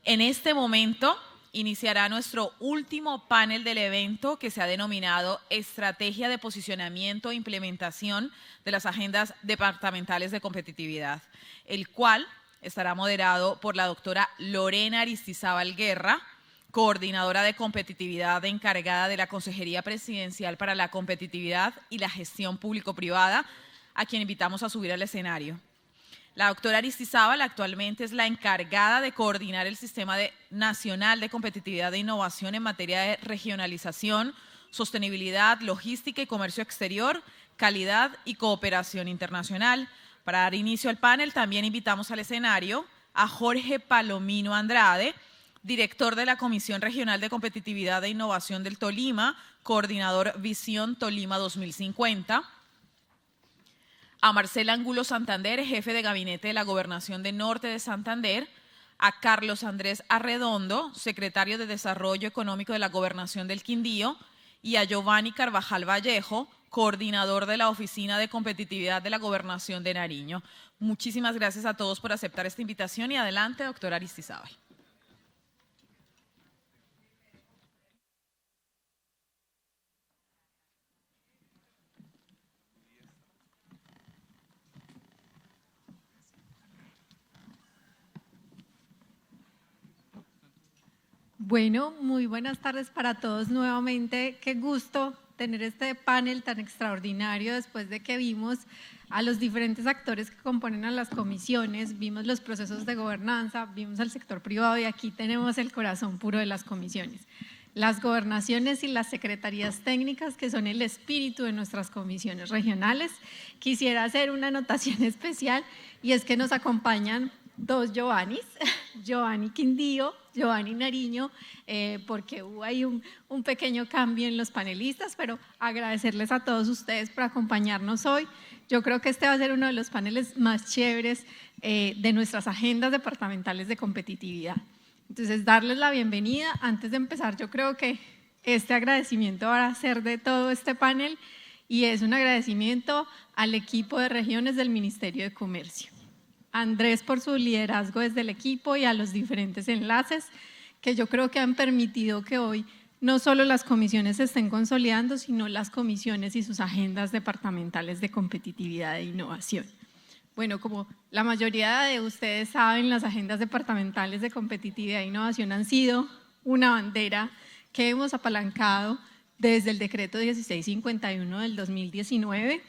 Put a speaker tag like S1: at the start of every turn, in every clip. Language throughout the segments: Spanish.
S1: En este momento iniciará nuestro último panel del evento, que se ha denominado Estrategia de Posicionamiento e Implementación de las Agendas Departamentales de Competitividad, el cual estará moderado por la doctora Lorena Aristizábal Guerra, coordinadora de competitividad encargada de la Consejería Presidencial para la Competitividad y la Gestión Público-Privada, a quien invitamos a subir al escenario. La doctora Aristizábal actualmente es la encargada de coordinar el Sistema Nacional de Competitividad e Innovación en materia de regionalización, sostenibilidad, logística y comercio exterior, calidad y cooperación internacional. Para dar inicio al panel, también invitamos al escenario a Jorge Palomino Andrade, director de la Comisión Regional de Competitividad e Innovación del Tolima, coordinador Visión Tolima 2050. A Marcela Angulo Santander, jefe de gabinete de la Gobernación de Norte de Santander, a Carlos Andrés Arredondo, secretario de Desarrollo Económico de la Gobernación del Quindío, y a Giovanni Carvajal Vallejo, coordinador de la Oficina de Competitividad de la Gobernación de Nariño. Muchísimas gracias a todos por aceptar esta invitación y adelante, doctora Aristizábal.
S2: Bueno, muy buenas tardes para todos nuevamente. Qué gusto tener este panel tan extraordinario después de que vimos a los diferentes actores que componen a las comisiones, vimos los procesos de gobernanza, vimos al sector privado y aquí tenemos el corazón puro de las comisiones. Las gobernaciones y las secretarías técnicas, que son el espíritu de nuestras comisiones regionales. Quisiera hacer una anotación especial y es que nos acompañan dos Giovannis, Giovanni Quindío, Giovanni Nariño, porque hubo ahí un pequeño cambio en los panelistas, pero agradecerles a todos ustedes por acompañarnos hoy. Yo creo que este va a ser uno de los paneles más chéveres de nuestras agendas departamentales de competitividad. Entonces, darles la bienvenida. Antes de empezar, yo creo que este agradecimiento va a ser de todo este panel y es un agradecimiento al equipo de regiones del Ministerio de Comercio. Andrés por su liderazgo desde el equipo y a los diferentes enlaces que yo creo que han permitido que hoy no solo las comisiones se estén consolidando, sino las comisiones y sus agendas departamentales de competitividad e innovación. Bueno, como la mayoría de ustedes saben, las agendas departamentales de competitividad e innovación han sido una bandera que hemos apalancado desde el decreto 1651 del 2019.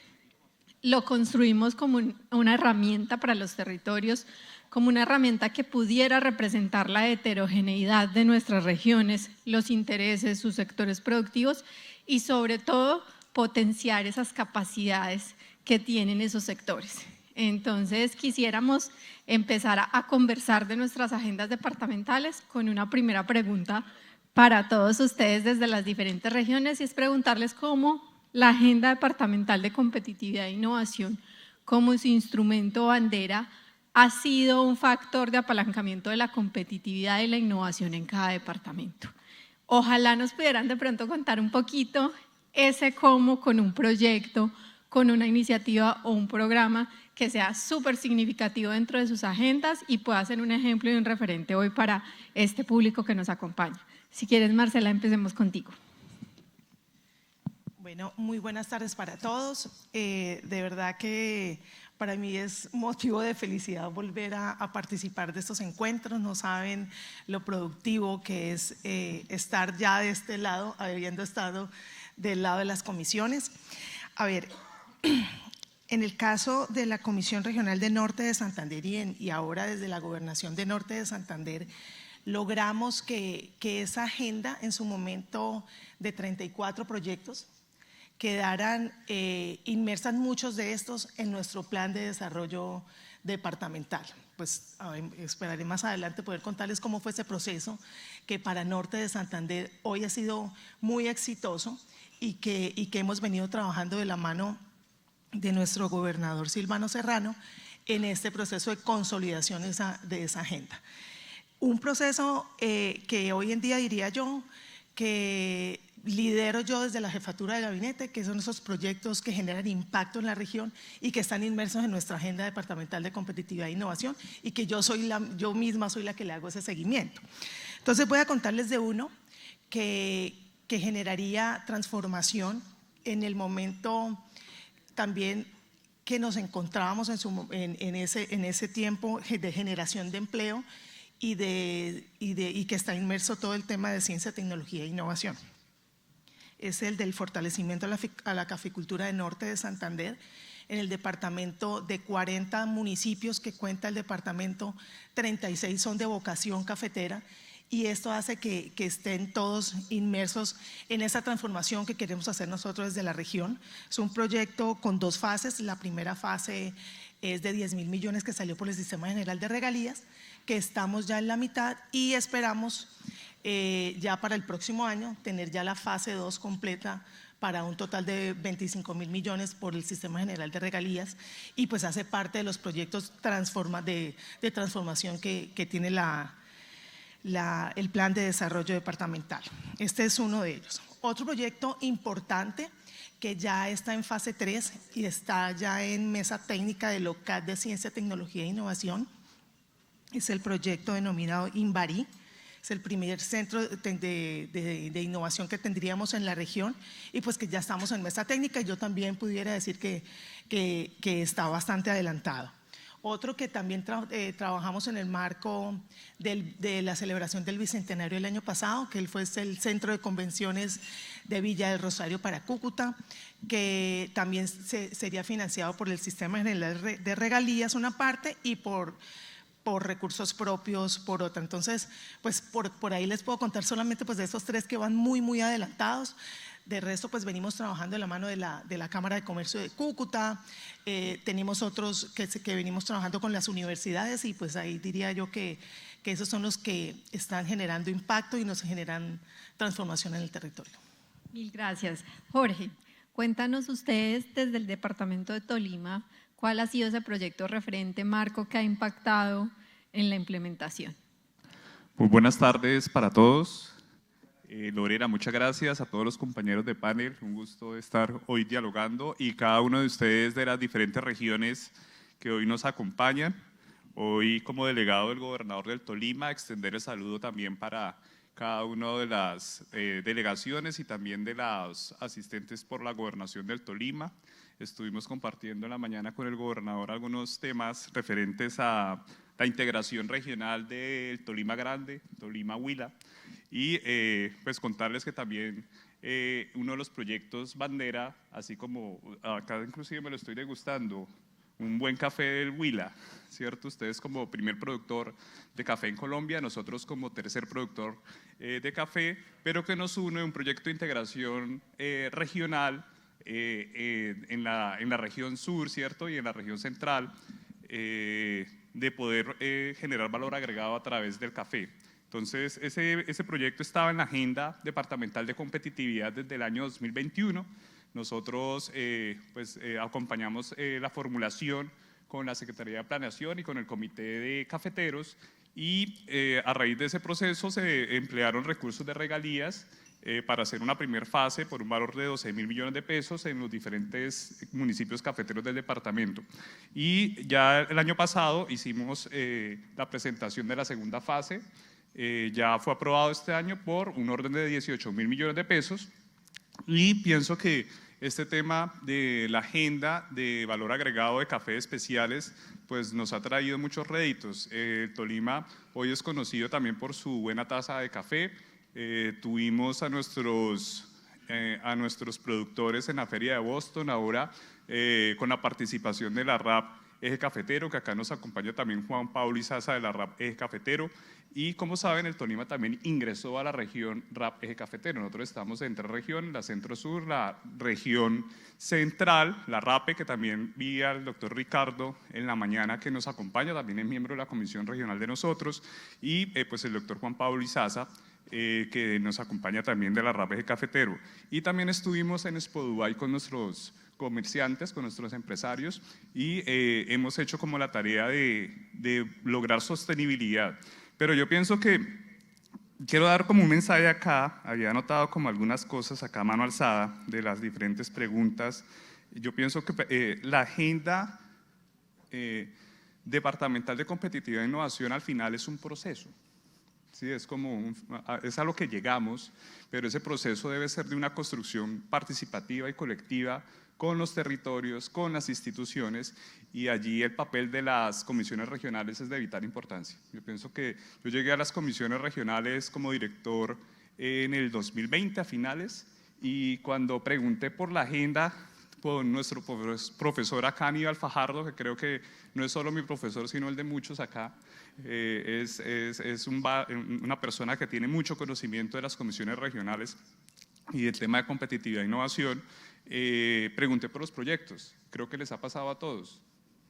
S2: Lo construimos como una herramienta para los territorios, como una herramienta que pudiera representar la heterogeneidad de nuestras regiones, los intereses, sus sectores productivos y sobre todo potenciar esas capacidades que tienen esos sectores. Entonces quisiéramos empezar a conversar de nuestras agendas departamentales con una primera pregunta para todos ustedes desde las diferentes regiones y es preguntarles cómo la Agenda Departamental de Competitividad e Innovación como su instrumento bandera ha sido un factor de apalancamiento de la competitividad y la innovación en cada departamento. Ojalá nos pudieran de pronto contar un poquito ese cómo con un proyecto, con una iniciativa o un programa que sea súper significativo dentro de sus agendas y pueda ser un ejemplo y un referente hoy para este público que nos acompaña. Si quieres, Marcela, empecemos contigo.
S3: Bueno, muy buenas tardes para todos. De verdad que para mí es motivo de felicidad volver a participar de estos encuentros. No saben lo productivo que es estar ya de este lado, habiendo estado del lado de las comisiones. A ver, en el caso de la Comisión Regional de Norte de Santander y ahora desde la Gobernación de Norte de Santander, logramos que esa agenda en su momento de 34 proyectos quedaran inmersas muchos de estos en nuestro plan de desarrollo departamental. Pues esperaré más adelante poder contarles cómo fue ese proceso que para Norte de Santander hoy ha sido muy exitoso y que hemos venido trabajando de la mano de nuestro gobernador Silvano Serrano en este proceso de consolidación de esa agenda. Un proceso que hoy en día diría yo que lidero yo desde la jefatura de gabinete, que son esos proyectos que generan impacto en la región y que están inmersos en nuestra agenda departamental de competitividad e innovación, y que yo misma soy la que le hago ese seguimiento. Entonces voy a contarles de uno que generaría transformación en el momento también que nos encontrábamos en ese tiempo de generación de empleo y que está inmerso todo el tema de ciencia, tecnología e innovación. Es el del fortalecimiento a la caficultura del norte de Santander. En el departamento, de 40 municipios que cuenta el departamento, 36 son de vocación cafetera, y esto hace que estén todos inmersos en esa transformación que queremos hacer nosotros desde la región. Es un proyecto con 2 fases. La primera fase es de 10.000 millones que salió por el Sistema General de Regalías, que estamos ya en la mitad, y esperamos ya para el próximo año tener ya la fase 2 completa para un total de 25.000 millones por el Sistema General de Regalías, y pues hace parte de los proyectos de transformación que tiene el Plan de Desarrollo Departamental. Este es uno de ellos. Otro proyecto importante que ya está en fase 3 y está ya en mesa técnica del OCAD de Ciencia, Tecnología e Innovación es el proyecto denominado INVARI. Es el primer centro de innovación que tendríamos en la región, y pues que ya estamos en mesa técnica, y yo también pudiera decir que está bastante adelantado. Otro que también trabajamos en el marco de la celebración del Bicentenario el año pasado, que fue el Centro de Convenciones de Villa del Rosario para Cúcuta, que también sería financiado por el Sistema General de Regalías una parte, y por recursos propios por otra. Entonces, pues por ahí les puedo contar solamente pues de estos 3 que van muy adelantados. De resto, pues venimos trabajando de la mano de la Cámara de Comercio de Cúcuta, tenemos otros que venimos trabajando con las universidades, y pues ahí diría yo que esos son los que están generando impacto y nos generan transformación en el territorio.
S2: Mil gracias. Jorge, cuéntanos ustedes desde el departamento de Tolima, ¿cuál ha sido ese proyecto referente marco que ha impactado en la implementación?
S4: Muy buenas tardes para todos. Lorena, muchas gracias a todos los compañeros de panel, un gusto estar hoy dialogando, y cada uno de ustedes de las diferentes regiones que hoy nos acompañan. Hoy, como delegado del gobernador del Tolima, extender el saludo también para cada una de las delegaciones y también de los asistentes por la gobernación del Tolima. Estuvimos compartiendo en la mañana con el gobernador algunos temas referentes a la integración regional del Tolima Grande, Tolima Huila, y pues contarles que también uno de los proyectos bandera, así como acá inclusive me lo estoy degustando, un buen café del Huila, ¿cierto? Ustedes como primer productor de café en Colombia, nosotros como tercer productor de café, pero que nos une un proyecto de integración regional en la región sur, ¿cierto? Y en la región central, de poder generar valor agregado a través del café. Entonces, ese proyecto estaba en la agenda departamental de competitividad desde el año 2021. Nosotros acompañamos la formulación con la Secretaría de Planeación y con el Comité de Cafeteros, y a raíz de ese proceso se emplearon recursos de regalías para hacer una primera fase por un valor de 12.000 millones de pesos en los diferentes municipios cafeteros del departamento. Y ya el año pasado hicimos la presentación de la segunda fase, ya fue aprobado este año por un orden de 18.000 millones de pesos, y pienso que este tema de la agenda de valor agregado de café especiales pues nos ha traído muchos réditos. Tolima hoy es conocido también por su buena tasa de café. Tuvimos a nuestros productores en la Feria de Boston, ahora con la participación de la RAP Eje Cafetero, que acá nos acompaña también Juan Pablo Izaza de la RAP Eje Cafetero, y como saben, el Tolima también ingresó a la región RAP Eje Cafetero. Nosotros estamos en 3 regiones, la Centro-Sur, la región central, la RAPE, que también vi al doctor Ricardo en la mañana que nos acompaña, también es miembro de la comisión regional de nosotros, y pues el doctor Juan Pablo Izaza, que nos acompaña también de la RAP Eje Cafetero. Y también estuvimos en Expo Dubai con nuestros comerciantes, con nuestros empresarios, y hemos hecho como la tarea de lograr sostenibilidad. Pero yo pienso que quiero dar como un mensaje acá, había anotado como algunas cosas acá a mano alzada de las diferentes preguntas. Yo pienso que la agenda departamental de competitividad e innovación al final es un proceso. Sí, es es a lo que llegamos, pero ese proceso debe ser de una construcción participativa y colectiva con los territorios, con las instituciones, y allí el papel de las comisiones regionales es de vital importancia. Yo pienso que yo llegué a las comisiones regionales como director en el 2020 a finales, y cuando pregunté por la agenda con nuestro profesor acá, Aníbal Fajardo, que creo que no es solo mi profesor, sino el de muchos acá, es una persona que tiene mucho conocimiento de las comisiones regionales y del tema de competitividad e innovación. Pregunté por los proyectos, creo que les ha pasado a todos,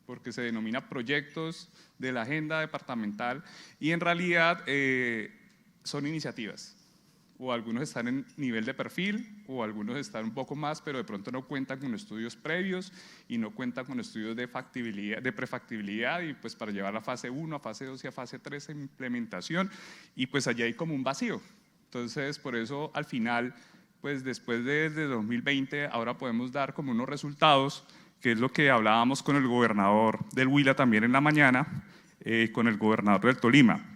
S4: porque se denomina proyectos de la agenda departamental y en realidad son iniciativas, o algunos están en nivel de perfil, o algunos están un poco más, pero de pronto no cuentan con estudios previos y no cuentan con estudios de factibilidad, de prefactibilidad, y pues para llevar a fase 1, a fase 2 y a fase 3 en implementación, y pues allí hay como un vacío. Entonces, por eso al final, pues después de 2020, ahora podemos dar como unos resultados, que es lo que hablábamos con el gobernador del Huila también en la mañana, con el gobernador del Tolima.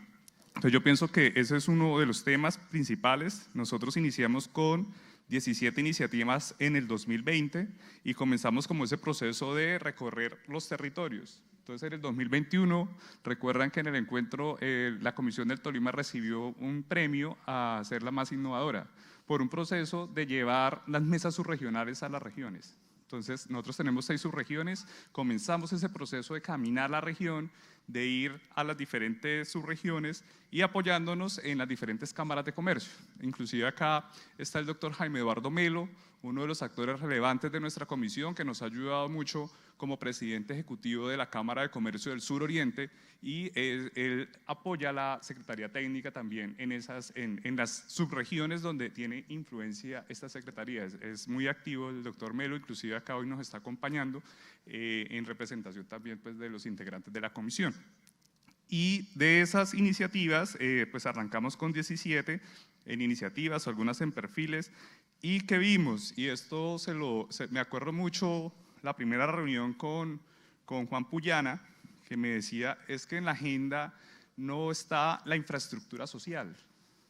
S4: Entonces yo pienso que ese es uno de los temas principales. Nosotros iniciamos con 17 iniciativas en el 2020 y comenzamos como ese proceso de recorrer los territorios. Entonces en el 2021, recuerdan que en el encuentro la Comisión del Tolima recibió un premio a ser la más innovadora por un proceso de llevar las mesas subregionales a las regiones. Entonces nosotros tenemos 6 subregiones, comenzamos ese proceso de caminar la región, de ir a las diferentes subregiones y apoyándonos en las diferentes cámaras de comercio. Inclusive acá está el doctor Jaime Eduardo Melo, uno de los actores relevantes de nuestra comisión, que nos ha ayudado mucho como presidente ejecutivo de la Cámara de Comercio del Sur Oriente, y él apoya la Secretaría Técnica también en las subregiones donde tiene influencia esta secretaría. Es muy activo el doctor Melo, inclusive acá hoy nos está acompañando en representación también pues, de los integrantes de la comisión. Y de esas iniciativas, pues arrancamos con 17 en iniciativas, algunas en perfiles, y que vimos, y esto me acuerdo mucho la primera reunión con Juan Puyana, que me decía, es que en la agenda no está la infraestructura social,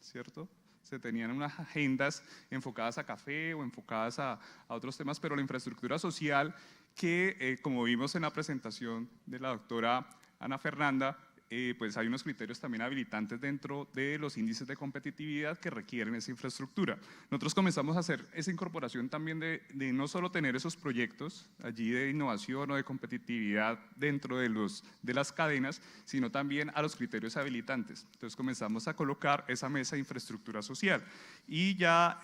S4: ¿cierto? Se tenían unas agendas enfocadas a café o enfocadas a otros temas, pero la infraestructura social que, como vimos en la presentación de la doctora Ana Fernanda, pues hay unos criterios también habilitantes dentro de los índices de competitividad que requieren esa infraestructura. Nosotros comenzamos a hacer esa incorporación también de no solo tener esos proyectos allí de innovación o de competitividad dentro de las cadenas, sino también a los criterios habilitantes. Entonces comenzamos a colocar esa mesa de infraestructura social y ya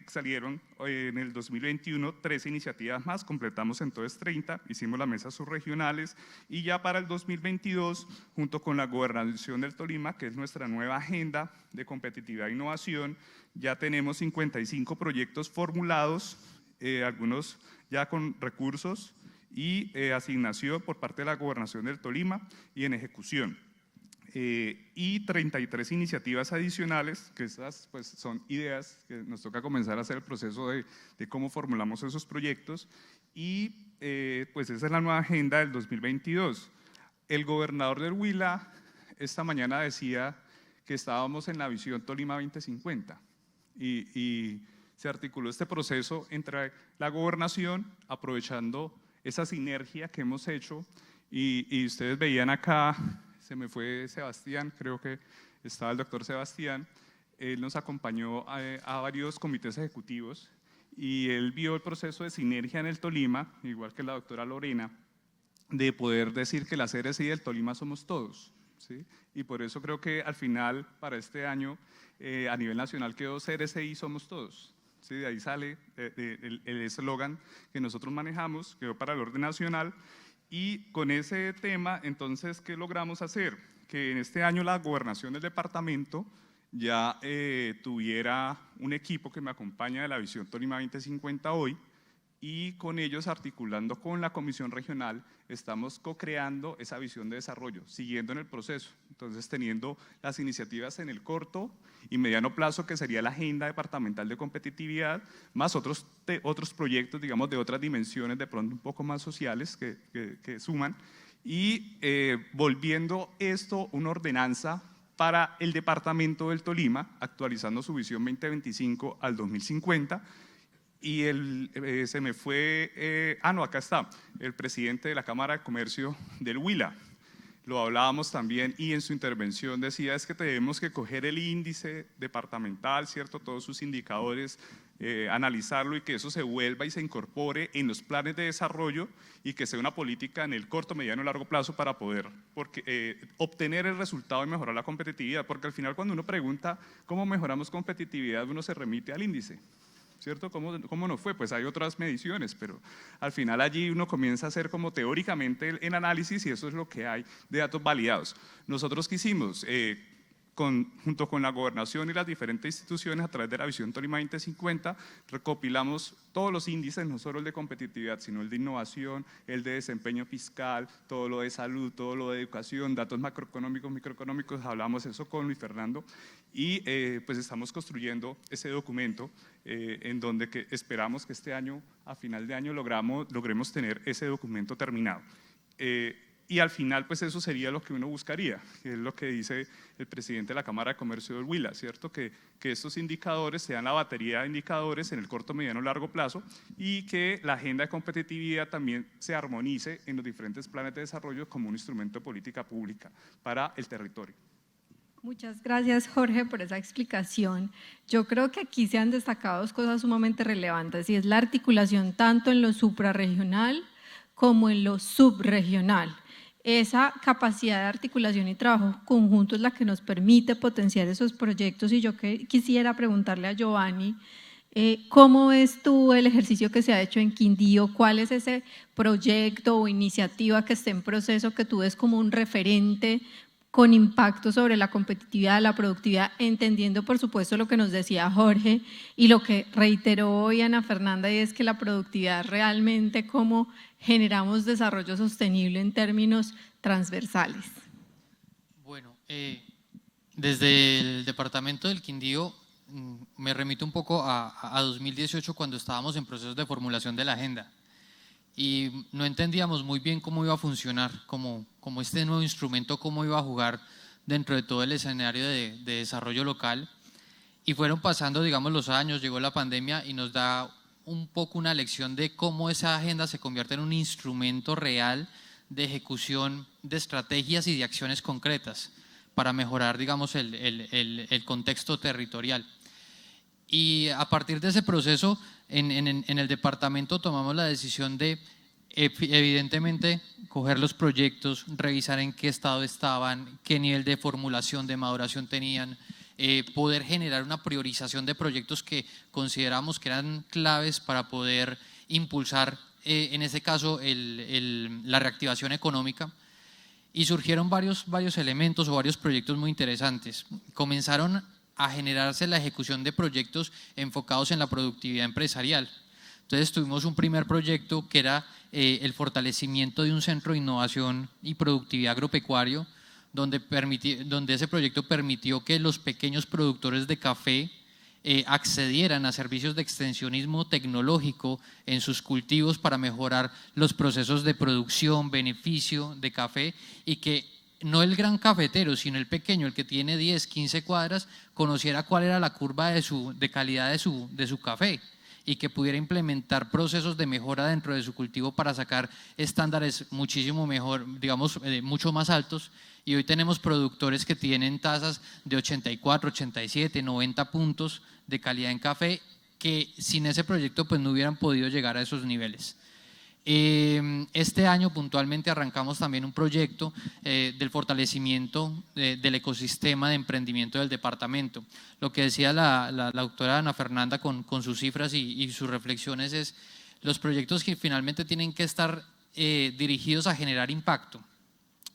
S4: salieron en el 2021 3 iniciativas más, completamos entonces 30, hicimos las mesas subregionales y ya para el 2022, junto con la Gobernación del Tolima, que es nuestra nueva agenda de competitividad e innovación, ya tenemos 55 proyectos formulados, algunos ya con recursos y asignación por parte de la Gobernación del Tolima y en ejecución. Y 33 iniciativas adicionales, que esas pues, son ideas que nos toca comenzar a hacer el proceso de cómo formulamos esos proyectos y pues esa es la nueva agenda del 2022. El gobernador del Huila esta mañana decía que estábamos en la visión Tolima 2050 y se articuló este proceso entre la gobernación, aprovechando esa sinergia que hemos hecho y ustedes veían acá, se me fue Sebastián, creo que estaba el doctor Sebastián, él nos acompañó a varios comités ejecutivos y él vio el proceso de sinergia en el Tolima, igual que la doctora Lorena, de poder decir que la CRCI del Tolima somos todos, ¿sí? Y por eso creo que al final, para este año, a nivel nacional quedó CRCI somos todos, ¿sí? De ahí sale el eslogan que nosotros manejamos, quedó para el orden nacional, y con ese tema, entonces, ¿qué logramos hacer? Que en este año la gobernación del departamento ya tuviera un equipo que me acompaña de la visión Tolima 2050 hoy, y con ellos, articulando con la Comisión Regional, estamos co-creando esa visión de desarrollo, siguiendo en el proceso. Entonces, teniendo las iniciativas en el corto y mediano plazo, que sería la Agenda Departamental de Competitividad, más otros proyectos, digamos, de otras dimensiones, de pronto un poco más sociales, que suman, y volviendo esto una ordenanza para el departamento del Tolima, actualizando su visión 2025 al 2050, y se me fue, acá está, el presidente de la Cámara de Comercio del Huila, lo hablábamos también, y en su intervención decía es que tenemos que coger el índice departamental, ¿cierto? Todos sus indicadores, analizarlo y que eso se vuelva y se incorpore en los planes de desarrollo y que sea una política en el corto, mediano y largo plazo para poder obtener el resultado y mejorar la competitividad, porque al final cuando uno pregunta cómo mejoramos competitividad, uno se remite al índice, ¿cierto? ¿Cómo no fue? Pues hay otras mediciones, pero al final allí uno comienza a hacer como teóricamente el análisis y eso es lo que hay de datos validados. Nosotros quisimos, junto con la gobernación y las diferentes instituciones, a través de la visión Tolima 2050, recopilamos todos los índices, no solo el de competitividad, sino el de innovación, el de desempeño fiscal, todo lo de salud, todo lo de educación, datos macroeconómicos, microeconómicos, hablamos eso con Luis Fernando, y pues estamos construyendo ese documento en donde esperamos que este año, a final de año, logremos tener ese documento terminado. Y al final, pues eso sería lo que uno buscaría, que es lo que dice el presidente de la Cámara de Comercio del Huila, ¿cierto? Que estos indicadores sean la batería de indicadores en el corto, mediano y largo plazo y que la agenda de competitividad también se armonice en los diferentes planes de desarrollo como un instrumento de política pública para el territorio.
S2: Muchas gracias, Jorge, por esa explicación. Yo creo que aquí se han destacado dos cosas sumamente relevantes y es la articulación tanto en lo suprarregional como en lo subregional. Esa capacidad de articulación y trabajo conjunto es la que nos permite potenciar esos proyectos y yo quisiera preguntarle a Giovanni, ¿cómo ves tú el ejercicio que se ha hecho en Quindío? ¿Cuál es ese proyecto o iniciativa que esté en proceso que tú ves como un referente con impacto sobre la competitividad, la productividad, entendiendo por supuesto lo que nos decía Jorge y lo que reiteró hoy Ana Fernanda, y es que la productividad realmente cómo generamos desarrollo sostenible en términos transversales?
S5: Bueno, desde el departamento del Quindío me remito un poco a 2018 cuando estábamos en procesos de formulación de la agenda y no entendíamos muy bien cómo iba a funcionar, como este nuevo instrumento, cómo iba a jugar dentro de todo el escenario de desarrollo local. Y fueron pasando, digamos, los años, llegó la pandemia y nos da un poco una lección de cómo esa agenda se convierte en un instrumento real de ejecución de estrategias y de acciones concretas para mejorar, digamos, el contexto territorial. Y a partir de ese proceso, en el departamento tomamos la decisión de, evidentemente, coger los proyectos, revisar en qué estado estaban, qué nivel de formulación, de maduración tenían, poder generar una priorización de proyectos que consideramos que eran claves para poder impulsar, en este caso, la reactivación económica. Y surgieron varios elementos o varios proyectos muy interesantes. Comenzaron a generarse la ejecución de proyectos enfocados en la productividad empresarial. Entonces tuvimos un primer proyecto que era el fortalecimiento de un centro de innovación y productividad agropecuario, donde ese proyecto permitió que los pequeños productores de café accedieran a servicios de extensionismo tecnológico en sus cultivos para mejorar los procesos de producción, beneficio de café y que no el gran cafetero, sino el pequeño, el que tiene 10, 15 cuadras, conociera cuál era la curva de calidad de su café y que pudiera implementar procesos de mejora dentro de su cultivo para sacar estándares muchísimo mejor, digamos, mucho más altos. Y hoy tenemos productores que tienen tasas de 84, 87, 90 puntos de calidad en café que sin ese proyecto pues no hubieran podido llegar a esos niveles. Este año puntualmente arrancamos también un proyecto del fortalecimiento del ecosistema de emprendimiento del departamento. Lo que decía la doctora Ana Fernanda con sus cifras y sus reflexiones es los proyectos que finalmente tienen que estar dirigidos a generar impacto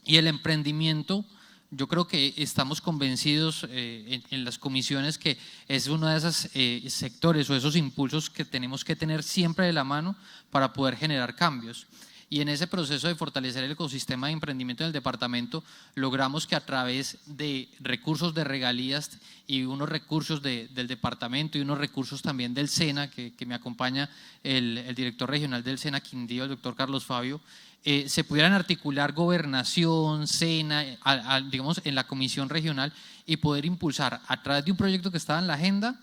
S5: y el emprendimiento yo creo que estamos convencidos en las comisiones que es uno de esos sectores o esos impulsos que tenemos que tener siempre de la mano para poder generar cambios. Y en ese proceso de fortalecer el ecosistema de emprendimiento en el departamento, logramos que a través de recursos de regalías y unos recursos del departamento y unos recursos también del SENA, que me acompaña el director regional del SENA Quindío, el doctor Carlos Fabio, se pudieran articular gobernación, SENA, digamos en la comisión regional y poder impulsar a través de un proyecto que estaba en la agenda,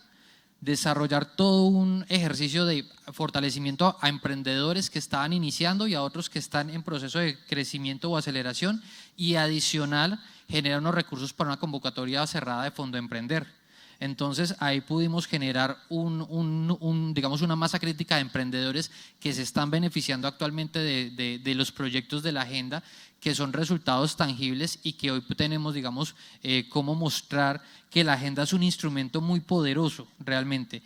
S5: desarrollar todo un ejercicio de fortalecimiento a emprendedores que estaban iniciando y a otros que están en proceso de crecimiento o aceleración, y adicional generar unos recursos para una convocatoria cerrada de Fondo Emprender. Entonces ahí pudimos generar digamos una masa crítica de emprendedores que se están beneficiando actualmente de los proyectos de la agenda, que son resultados tangibles y que hoy tenemos, digamos, cómo mostrar que la agenda es un instrumento muy poderoso realmente.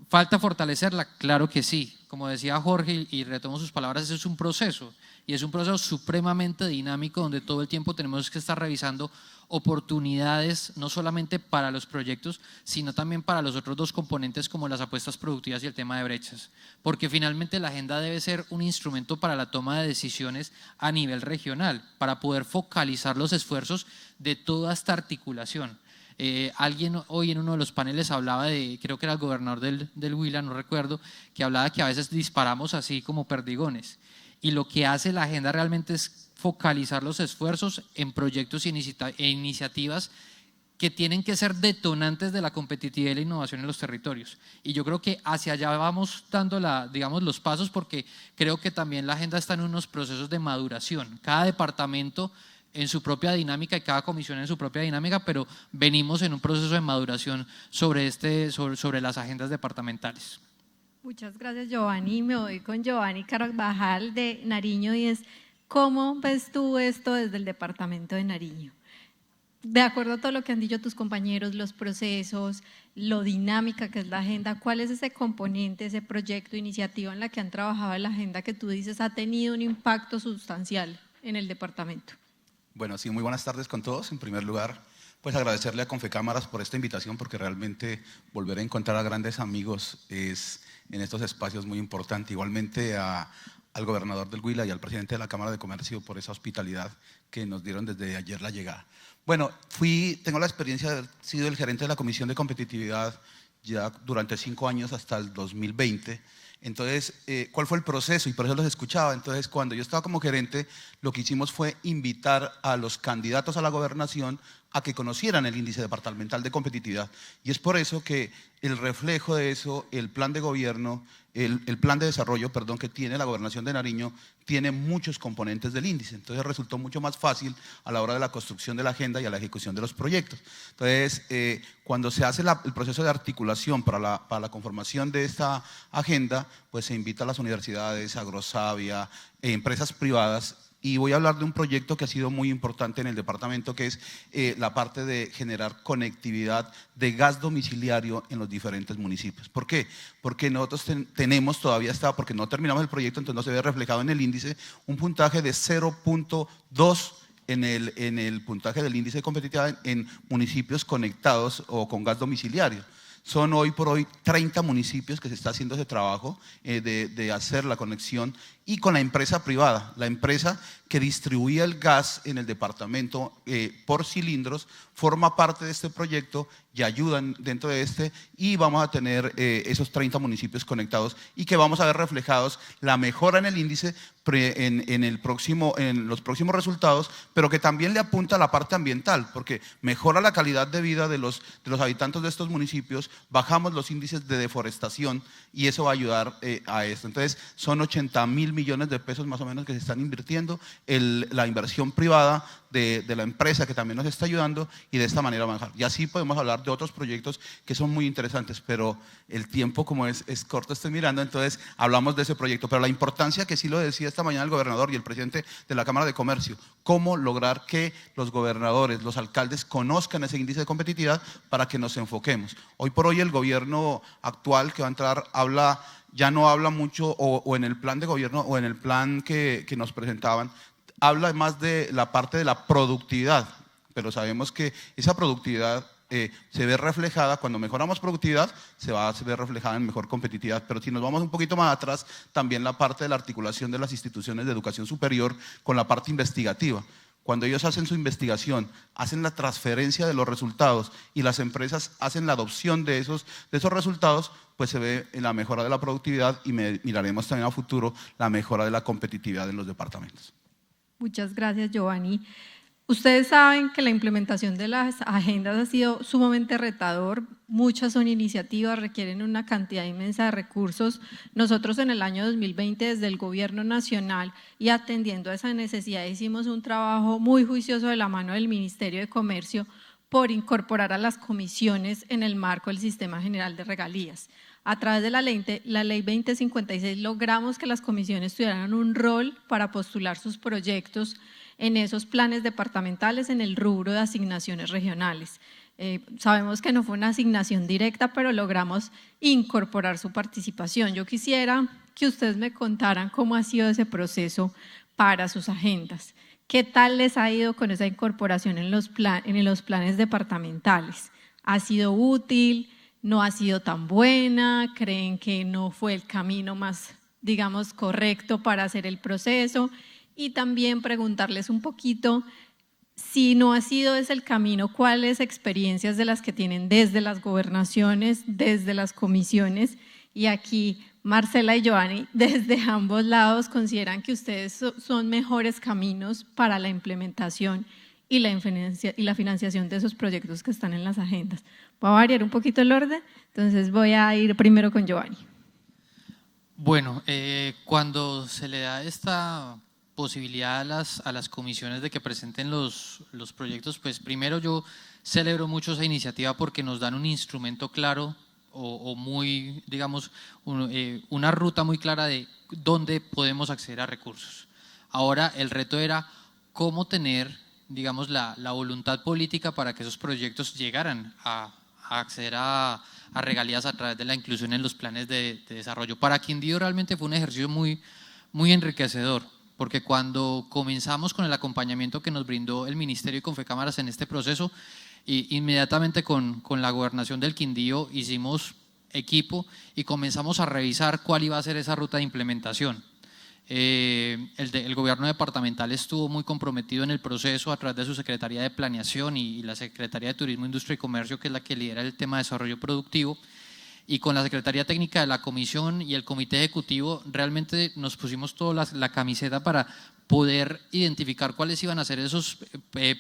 S5: ¿Falta fortalecerla? Claro que sí. Como decía Jorge, y retomo sus palabras, ese es un proceso, y es un proceso supremamente dinámico donde todo el tiempo tenemos que estar revisando oportunidades, no solamente para los proyectos, sino también para los otros dos componentes como las apuestas productivas y el tema de brechas, porque finalmente la agenda debe ser un instrumento para la toma de decisiones a nivel regional, para poder focalizar los esfuerzos de toda esta articulación. Alguien hoy en uno de los paneles hablaba de, creo que era el gobernador del Huila, no recuerdo, que hablaba que a veces disparamos así como perdigones, y lo que hace la agenda realmente es focalizar los esfuerzos en proyectos e iniciativas que tienen que ser detonantes de la competitividad y la innovación en los territorios. Y yo creo que hacia allá vamos dando digamos, los pasos, porque creo que también la agenda está en unos procesos de maduración. Cada departamento en su propia dinámica y cada comisión en su propia dinámica, pero venimos en un proceso de maduración sobre las agendas departamentales.
S2: Muchas gracias, Giovanni. Me voy con Giovanni Carvajal de Nariño, y es: ¿cómo ves tú esto desde el departamento de Nariño? De acuerdo a todo lo que han dicho tus compañeros, los procesos, lo dinámica que es la agenda, ¿cuál es ese componente, ese proyecto, iniciativa en la que han trabajado en la agenda que tú dices ha tenido un impacto sustancial en el departamento?
S6: Bueno, sí, muy buenas tardes con todos. En primer lugar, pues agradecerle a Confecámaras por esta invitación, porque realmente volver a encontrar a grandes amigos es en estos espacios muy importante. Igualmente al gobernador del Huila y al presidente de la Cámara de Comercio por esa hospitalidad que nos dieron desde ayer la llegada. Bueno, tengo la experiencia de haber sido el gerente de la Comisión de Competitividad ya durante 5 años hasta el 2020. Entonces, ¿cuál fue el proceso? Y por eso los escuchaba. Entonces, cuando yo estaba como gerente, lo que hicimos fue invitar a los candidatos a la gobernación a que conocieran el índice departamental de competitividad. Y es por eso que el reflejo de eso, el plan de gobierno, el plan de desarrollo, perdón, que tiene la gobernación de Nariño, tiene muchos componentes del índice. Entonces resultó mucho más fácil a la hora de la construcción de la agenda y a la ejecución de los proyectos. Entonces, cuando se hace el proceso de articulación para la conformación de esta agenda, pues se invita a las universidades, Agrosavia, empresas privadas. Y voy a hablar de un proyecto que ha sido muy importante en el departamento, que es la parte de generar conectividad de gas domiciliario en los diferentes municipios. ¿Por qué? Porque nosotros tenemos todavía, porque no terminamos el proyecto, entonces no se ve reflejado en el índice, un puntaje de 0.2 en el puntaje del índice de competitividad en municipios conectados o con gas domiciliario. Son hoy por hoy 30 municipios que se está haciendo ese trabajo de hacer la conexión, y con la empresa privada, la empresa que distribuía el gas en el departamento por cilindros, forma parte de este proyecto y ayudan dentro de y vamos a tener esos 30 municipios conectados, y que vamos a ver reflejados la mejora en el índice en los próximos resultados, pero que también le apunta a la parte ambiental, porque mejora la calidad de vida de los habitantes de estos municipios, bajamos los índices de deforestación, y eso va a ayudar a esto. Entonces, son 80.000 millones de pesos más o menos que se están invirtiendo, la inversión privada de la empresa que también nos está ayudando, y de esta manera manejar. Y así podemos hablar de otros proyectos que son muy interesantes, pero el tiempo como es corto, estoy mirando, entonces hablamos de ese proyecto. Pero la importancia, que sí lo decía esta mañana el gobernador y el presidente de la Cámara de Comercio, cómo lograr que los gobernadores, los alcaldes conozcan ese índice de competitividad para que nos enfoquemos. Hoy por hoy el gobierno actual que va a entrar ya no habla mucho, o en el plan de gobierno o en el plan que nos presentaban, habla más de la parte de la productividad, pero sabemos que esa productividad se ve reflejada, cuando mejoramos productividad, se va a ver reflejada en mejor competitividad. Pero si nos vamos un poquito más atrás, también la parte de la articulación de las instituciones de educación superior con la parte investigativa. Cuando ellos hacen su investigación, hacen la transferencia de los resultados y las empresas hacen la adopción de esos resultados, pues se ve en la mejora de la productividad y miraremos también a futuro la mejora de la competitividad en los departamentos.
S2: Muchas gracias, Giovanni. Ustedes saben que la implementación de las agendas ha sido sumamente retador, muchas son iniciativas, requieren una cantidad inmensa de recursos. Nosotros en el año 2020 desde el Gobierno Nacional y atendiendo a esa necesidad hicimos un trabajo muy juicioso de la mano del Ministerio de Comercio por incorporar a las comisiones en el marco del Sistema General de Regalías. A través de la ley 2056 logramos que las comisiones tuvieran un rol para postular sus proyectos en esos planes departamentales en el rubro de asignaciones regionales. Sabemos que no fue una asignación directa, pero logramos incorporar su participación. Yo quisiera que ustedes me contaran cómo ha sido ese proceso para sus agendas. ¿Qué tal les ha ido con esa incorporación en los planes departamentales? ¿Ha sido útil? ¿No ha sido tan buena? ¿Creen que no fue el camino más, digamos, correcto para hacer el proceso? Y también preguntarles un poquito, si no ha sido ese el camino, ¿cuáles experiencias de las que tienen desde las gobernaciones, desde las comisiones? Y aquí Marcela y Giovanni, desde ambos lados, consideran que ustedes son mejores caminos para la implementación y la financiación de esos proyectos que están en las agendas. Voy a variar un poquito el orden, entonces voy a ir primero con Giovanni.
S5: Bueno, cuando se le da esta posibilidad a las comisiones de que presenten los proyectos, pues primero yo celebro mucho esa iniciativa porque nos dan un instrumento claro o muy, digamos, una ruta muy clara de dónde podemos acceder a recursos. Ahora el reto era cómo tener, digamos, la voluntad política para que esos proyectos llegaran a acceder a regalías a través de la inclusión en los planes de desarrollo. Para Quindío realmente fue un ejercicio muy enriquecedor, porque cuando comenzamos con el acompañamiento que nos brindó el Ministerio y Confecámaras en este proceso, inmediatamente con la gobernación del Quindío hicimos equipo y comenzamos a revisar cuál iba a ser esa ruta de implementación. El gobierno departamental estuvo muy comprometido en el proceso a través de su Secretaría de Planeación y la Secretaría de Turismo, Industria y Comercio, que es la que lidera el tema de desarrollo productivo, y con la Secretaría Técnica de la Comisión y el Comité Ejecutivo realmente nos pusimos toda la camiseta para poder identificar cuáles iban a ser esos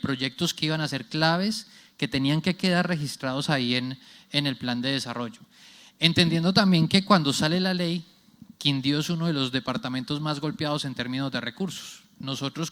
S5: proyectos que iban a ser claves, que tenían que quedar registrados ahí en el plan de desarrollo. Entendiendo también que cuando sale la ley, Quindío es uno de los departamentos más golpeados en términos de recursos. Nosotros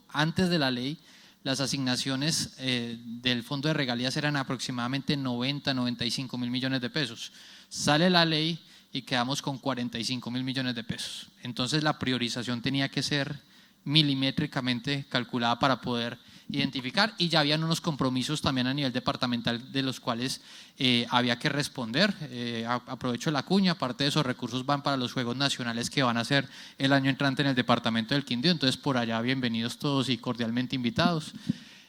S5: antes de la ley, las asignaciones del Fondo de Regalías eran aproximadamente 95 mil millones de pesos. Sale la ley y quedamos con 45 mil millones de pesos. Entonces la priorización tenía que ser milimétricamente calculada para poder identificar, y ya habían unos compromisos también a nivel departamental de los cuales había que responder. Aprovecho la cuña, parte de esos recursos van para los Juegos Nacionales que van a ser el año entrante en el departamento del Quindío, entonces por allá bienvenidos todos y cordialmente invitados.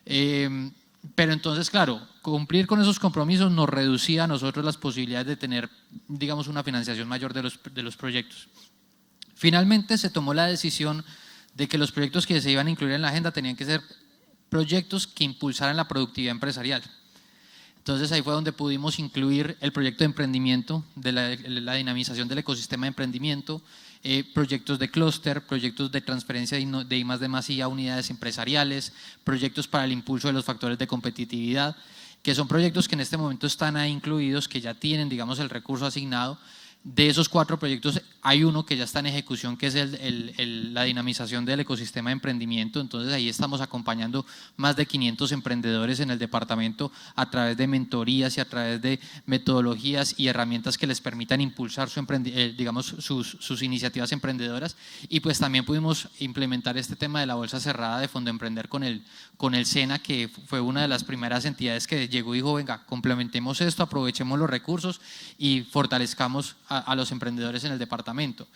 S5: Pero entonces, claro, cumplir con esos compromisos nos reducía a nosotros las posibilidades de tener, digamos, una financiación mayor de los proyectos. Finalmente se tomó la decisión de que los proyectos que se iban a incluir en la agenda tenían que ser proyectos que impulsaran la productividad empresarial. Entonces ahí fue donde pudimos incluir el proyecto de emprendimiento, de la dinamización del ecosistema de emprendimiento, proyectos de clúster, proyectos de transferencia de I+D+I a unidades empresariales, proyectos para el impulso de los factores de competitividad, que son proyectos que en este momento están ahí incluidos, que ya tienen, digamos, el recurso asignado. De esos 4 proyectos hay uno que ya está en ejecución, que es la dinamización del ecosistema de emprendimiento. Entonces ahí estamos acompañando más de 500 emprendedores en el departamento a través de mentorías y a través de metodologías y herramientas que les permitan impulsar sus iniciativas emprendedoras. Y pues también pudimos implementar este tema de la bolsa cerrada de Fondo Emprender con el SENA, que fue una de las primeras entidades que llegó y dijo: venga, complementemos esto, aprovechemos los recursos y fortalezcamos a los emprendedores en el departamento.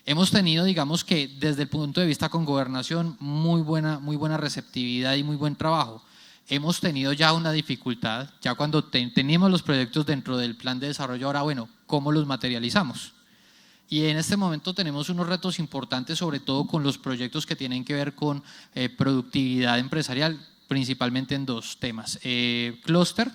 S5: Hemos tenido, digamos que desde el punto de vista con gobernación, muy buena receptividad y muy buen trabajo. hemos tenido ya una dificultad, ya cuando teníamos los proyectos dentro del plan de desarrollo, ahora bueno, ¿cómo los materializamos? Y en este momento tenemos unos retos importantes, sobre todo con los proyectos que tienen que ver con productividad empresarial, principalmente en dos temas. Clúster.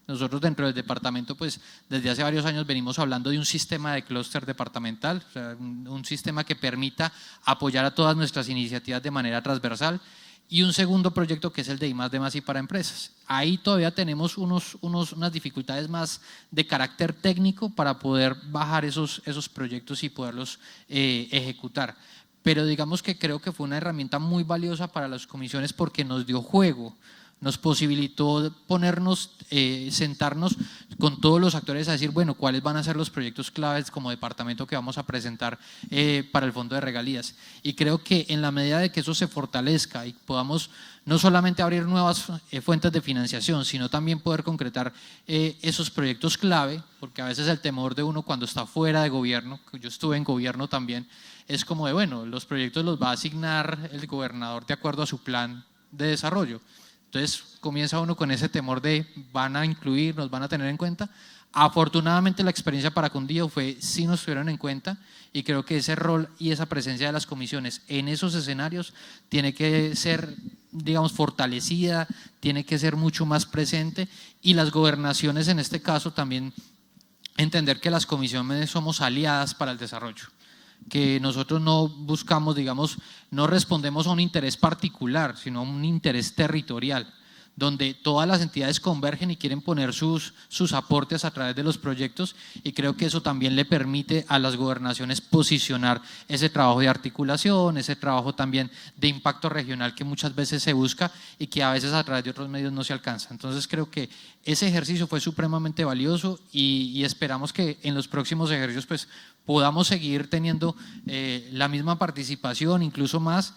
S5: Nosotros dentro del departamento, pues desde hace varios años venimos hablando de un sistema de clúster departamental, o sea, un sistema que permita apoyar a todas nuestras iniciativas de manera transversal, y un segundo proyecto que es el de I+D+I para empresas. Ahí todavía tenemos unas dificultades más de carácter técnico para poder bajar esos proyectos y poderlos ejecutar. Pero digamos que creo que fue una herramienta muy valiosa para las comisiones porque nos dio juego, nos posibilitó ponernos, sentarnos con todos los actores a decir, bueno, cuáles van a ser los proyectos claves como departamento que vamos a presentar para el fondo de regalías. Y creo que en la medida de que eso se fortalezca y podamos no solamente abrir nuevas fuentes de financiación, sino también poder concretar esos proyectos clave, porque a veces el temor de uno cuando está fuera de gobierno, que yo estuve en gobierno también, es como de, bueno, los proyectos los va a asignar el gobernador de acuerdo a su plan de desarrollo. Entonces comienza uno con ese temor de van a incluir, nos van a tener en cuenta. Afortunadamente la experiencia para Quindío fue sí nos tuvieron en cuenta y creo que ese rol y esa presencia de las comisiones en esos escenarios tiene que ser, digamos, fortalecida, tiene que ser mucho más presente y las gobernaciones en este caso también entender que las comisiones somos aliadas para el desarrollo, que nosotros no buscamos, digamos, no respondemos a un interés particular, sino a un interés territorial, donde todas las entidades convergen y quieren poner sus aportes a través de los proyectos y creo que eso también le permite a las gobernaciones posicionar ese trabajo de articulación, ese trabajo también de impacto regional que muchas veces se busca y que a veces a través de otros medios no se alcanza. Entonces creo que ese ejercicio fue supremamente valioso y esperamos que en los próximos ejercicios pues podamos seguir teniendo la misma participación, incluso más,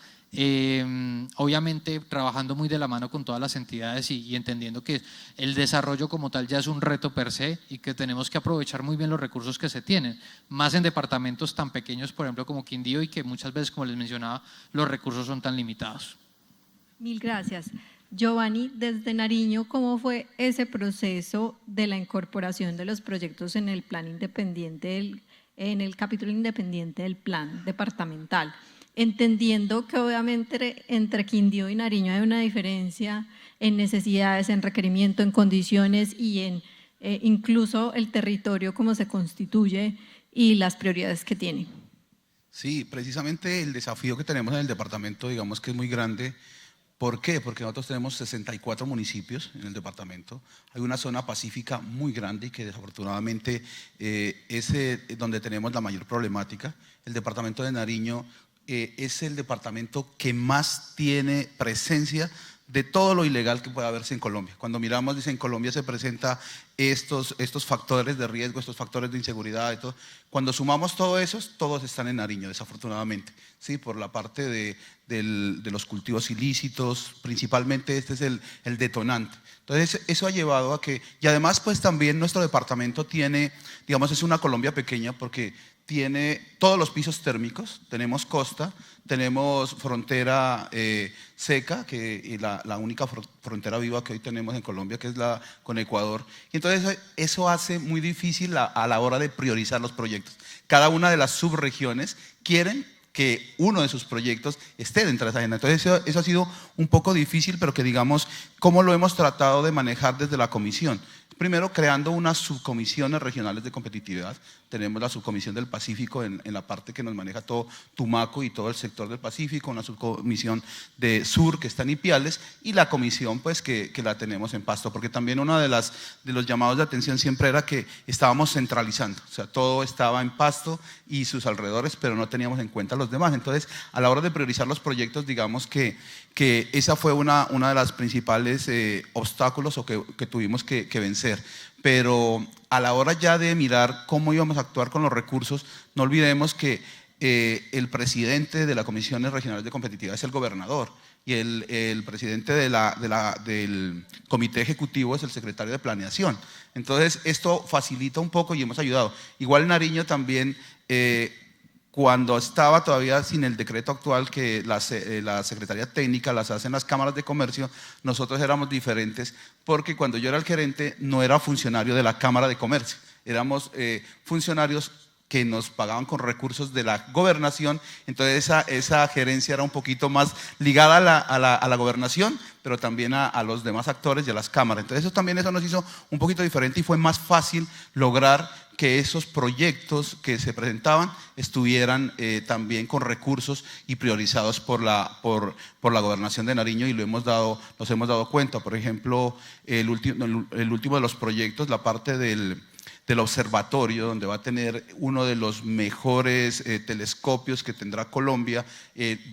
S5: obviamente trabajando muy de la mano con todas las entidades y entendiendo que el desarrollo como tal ya es un reto per se y que tenemos que aprovechar muy bien los recursos que se tienen, más en departamentos tan pequeños, por ejemplo, como Quindío y que muchas veces, como les mencionaba, los recursos son tan limitados.
S2: Mil gracias. Giovanni, desde Nariño, ¿cómo fue ese proceso de la incorporación de los proyectos en el plan independiente, en el capítulo independiente del plan departamental? Entendiendo que obviamente entre Quindío y Nariño hay una diferencia en necesidades, en requerimiento, en condiciones y en incluso el territorio como se constituye y las prioridades que tiene.
S6: Sí, precisamente el desafío que tenemos en el departamento, digamos que es muy grande. ¿Por qué? Porque nosotros tenemos 64 municipios en el departamento, hay una zona pacífica muy grande y que desafortunadamente es donde tenemos la mayor problemática. El departamento de Nariño es el departamento que más tiene presencia de todo lo ilegal que pueda haberse en Colombia. Cuando miramos, dice, en Colombia se presenta estos factores de riesgo, estos factores de inseguridad y todo. Cuando sumamos todo eso, todos están en Nariño, desafortunadamente, ¿sí? Por la parte de los cultivos ilícitos, principalmente este es el detonante. Entonces, eso ha llevado a que, y además, pues también nuestro departamento tiene, digamos, es una Colombia pequeña porque tiene todos los pisos térmicos, tenemos costa, tenemos frontera seca, y la única frontera viva que hoy tenemos en Colombia, que es la con Ecuador. Y entonces eso hace muy difícil a la hora de priorizar los proyectos. Cada una de las subregiones quieren que uno de sus proyectos esté dentro de esa agenda. Entonces eso ha sido un poco difícil, pero que digamos, ¿cómo lo hemos tratado de manejar desde la comisión? Primero, creando unas subcomisiones regionales de competitividad. Tenemos la subcomisión del Pacífico en la parte que nos maneja todo Tumaco y todo el sector del Pacífico, una subcomisión de Sur que está en Ipiales y la comisión pues que la tenemos en Pasto, porque también uno de los llamados de atención siempre era que estábamos centralizando, o sea, todo estaba en Pasto y sus alrededores, pero no teníamos en cuenta los demás. Entonces, a la hora de priorizar los proyectos, digamos que esa fue una de las principales obstáculos o que tuvimos que vencer. Pero a la hora ya de mirar cómo íbamos a actuar con los recursos, no olvidemos que el presidente de las comisiones regionales de competitividad es el gobernador y el presidente del comité ejecutivo es el secretario de planeación. Entonces esto facilita un poco y hemos ayudado. Igual Nariño también, cuando estaba todavía sin el decreto actual que la Secretaría Técnica las hacen las cámaras de comercio, nosotros éramos diferentes porque cuando yo era el gerente no era funcionario de la Cámara de Comercio, éramos funcionarios que nos pagaban con recursos de la gobernación, entonces esa gerencia era un poquito más ligada a la gobernación, pero también a los demás actores y a las cámaras. Entonces eso nos hizo un poquito diferente y fue más fácil lograr que esos proyectos que se presentaban estuvieran también con recursos y priorizados por la gobernación de Nariño, y nos hemos dado cuenta. Por ejemplo, el último de los proyectos, la parte del observatorio, donde va a tener uno de los mejores telescopios que tendrá Colombia,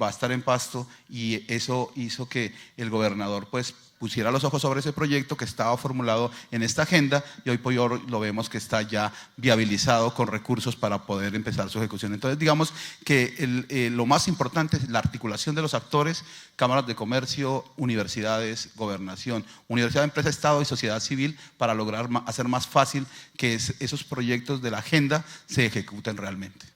S6: va a estar en Pasto, y eso hizo que el gobernador pues pusiera los ojos sobre ese proyecto que estaba formulado en esta agenda, y hoy por hoy lo vemos que está ya viabilizado con recursos para poder empezar su ejecución. Entonces digamos que lo más importante es la articulación de los actores: cámaras de comercio, universidades, gobernación, universidad, empresa, Estado y sociedad civil, para lograr hacer más fácil que esos proyectos de la agenda se ejecuten realmente.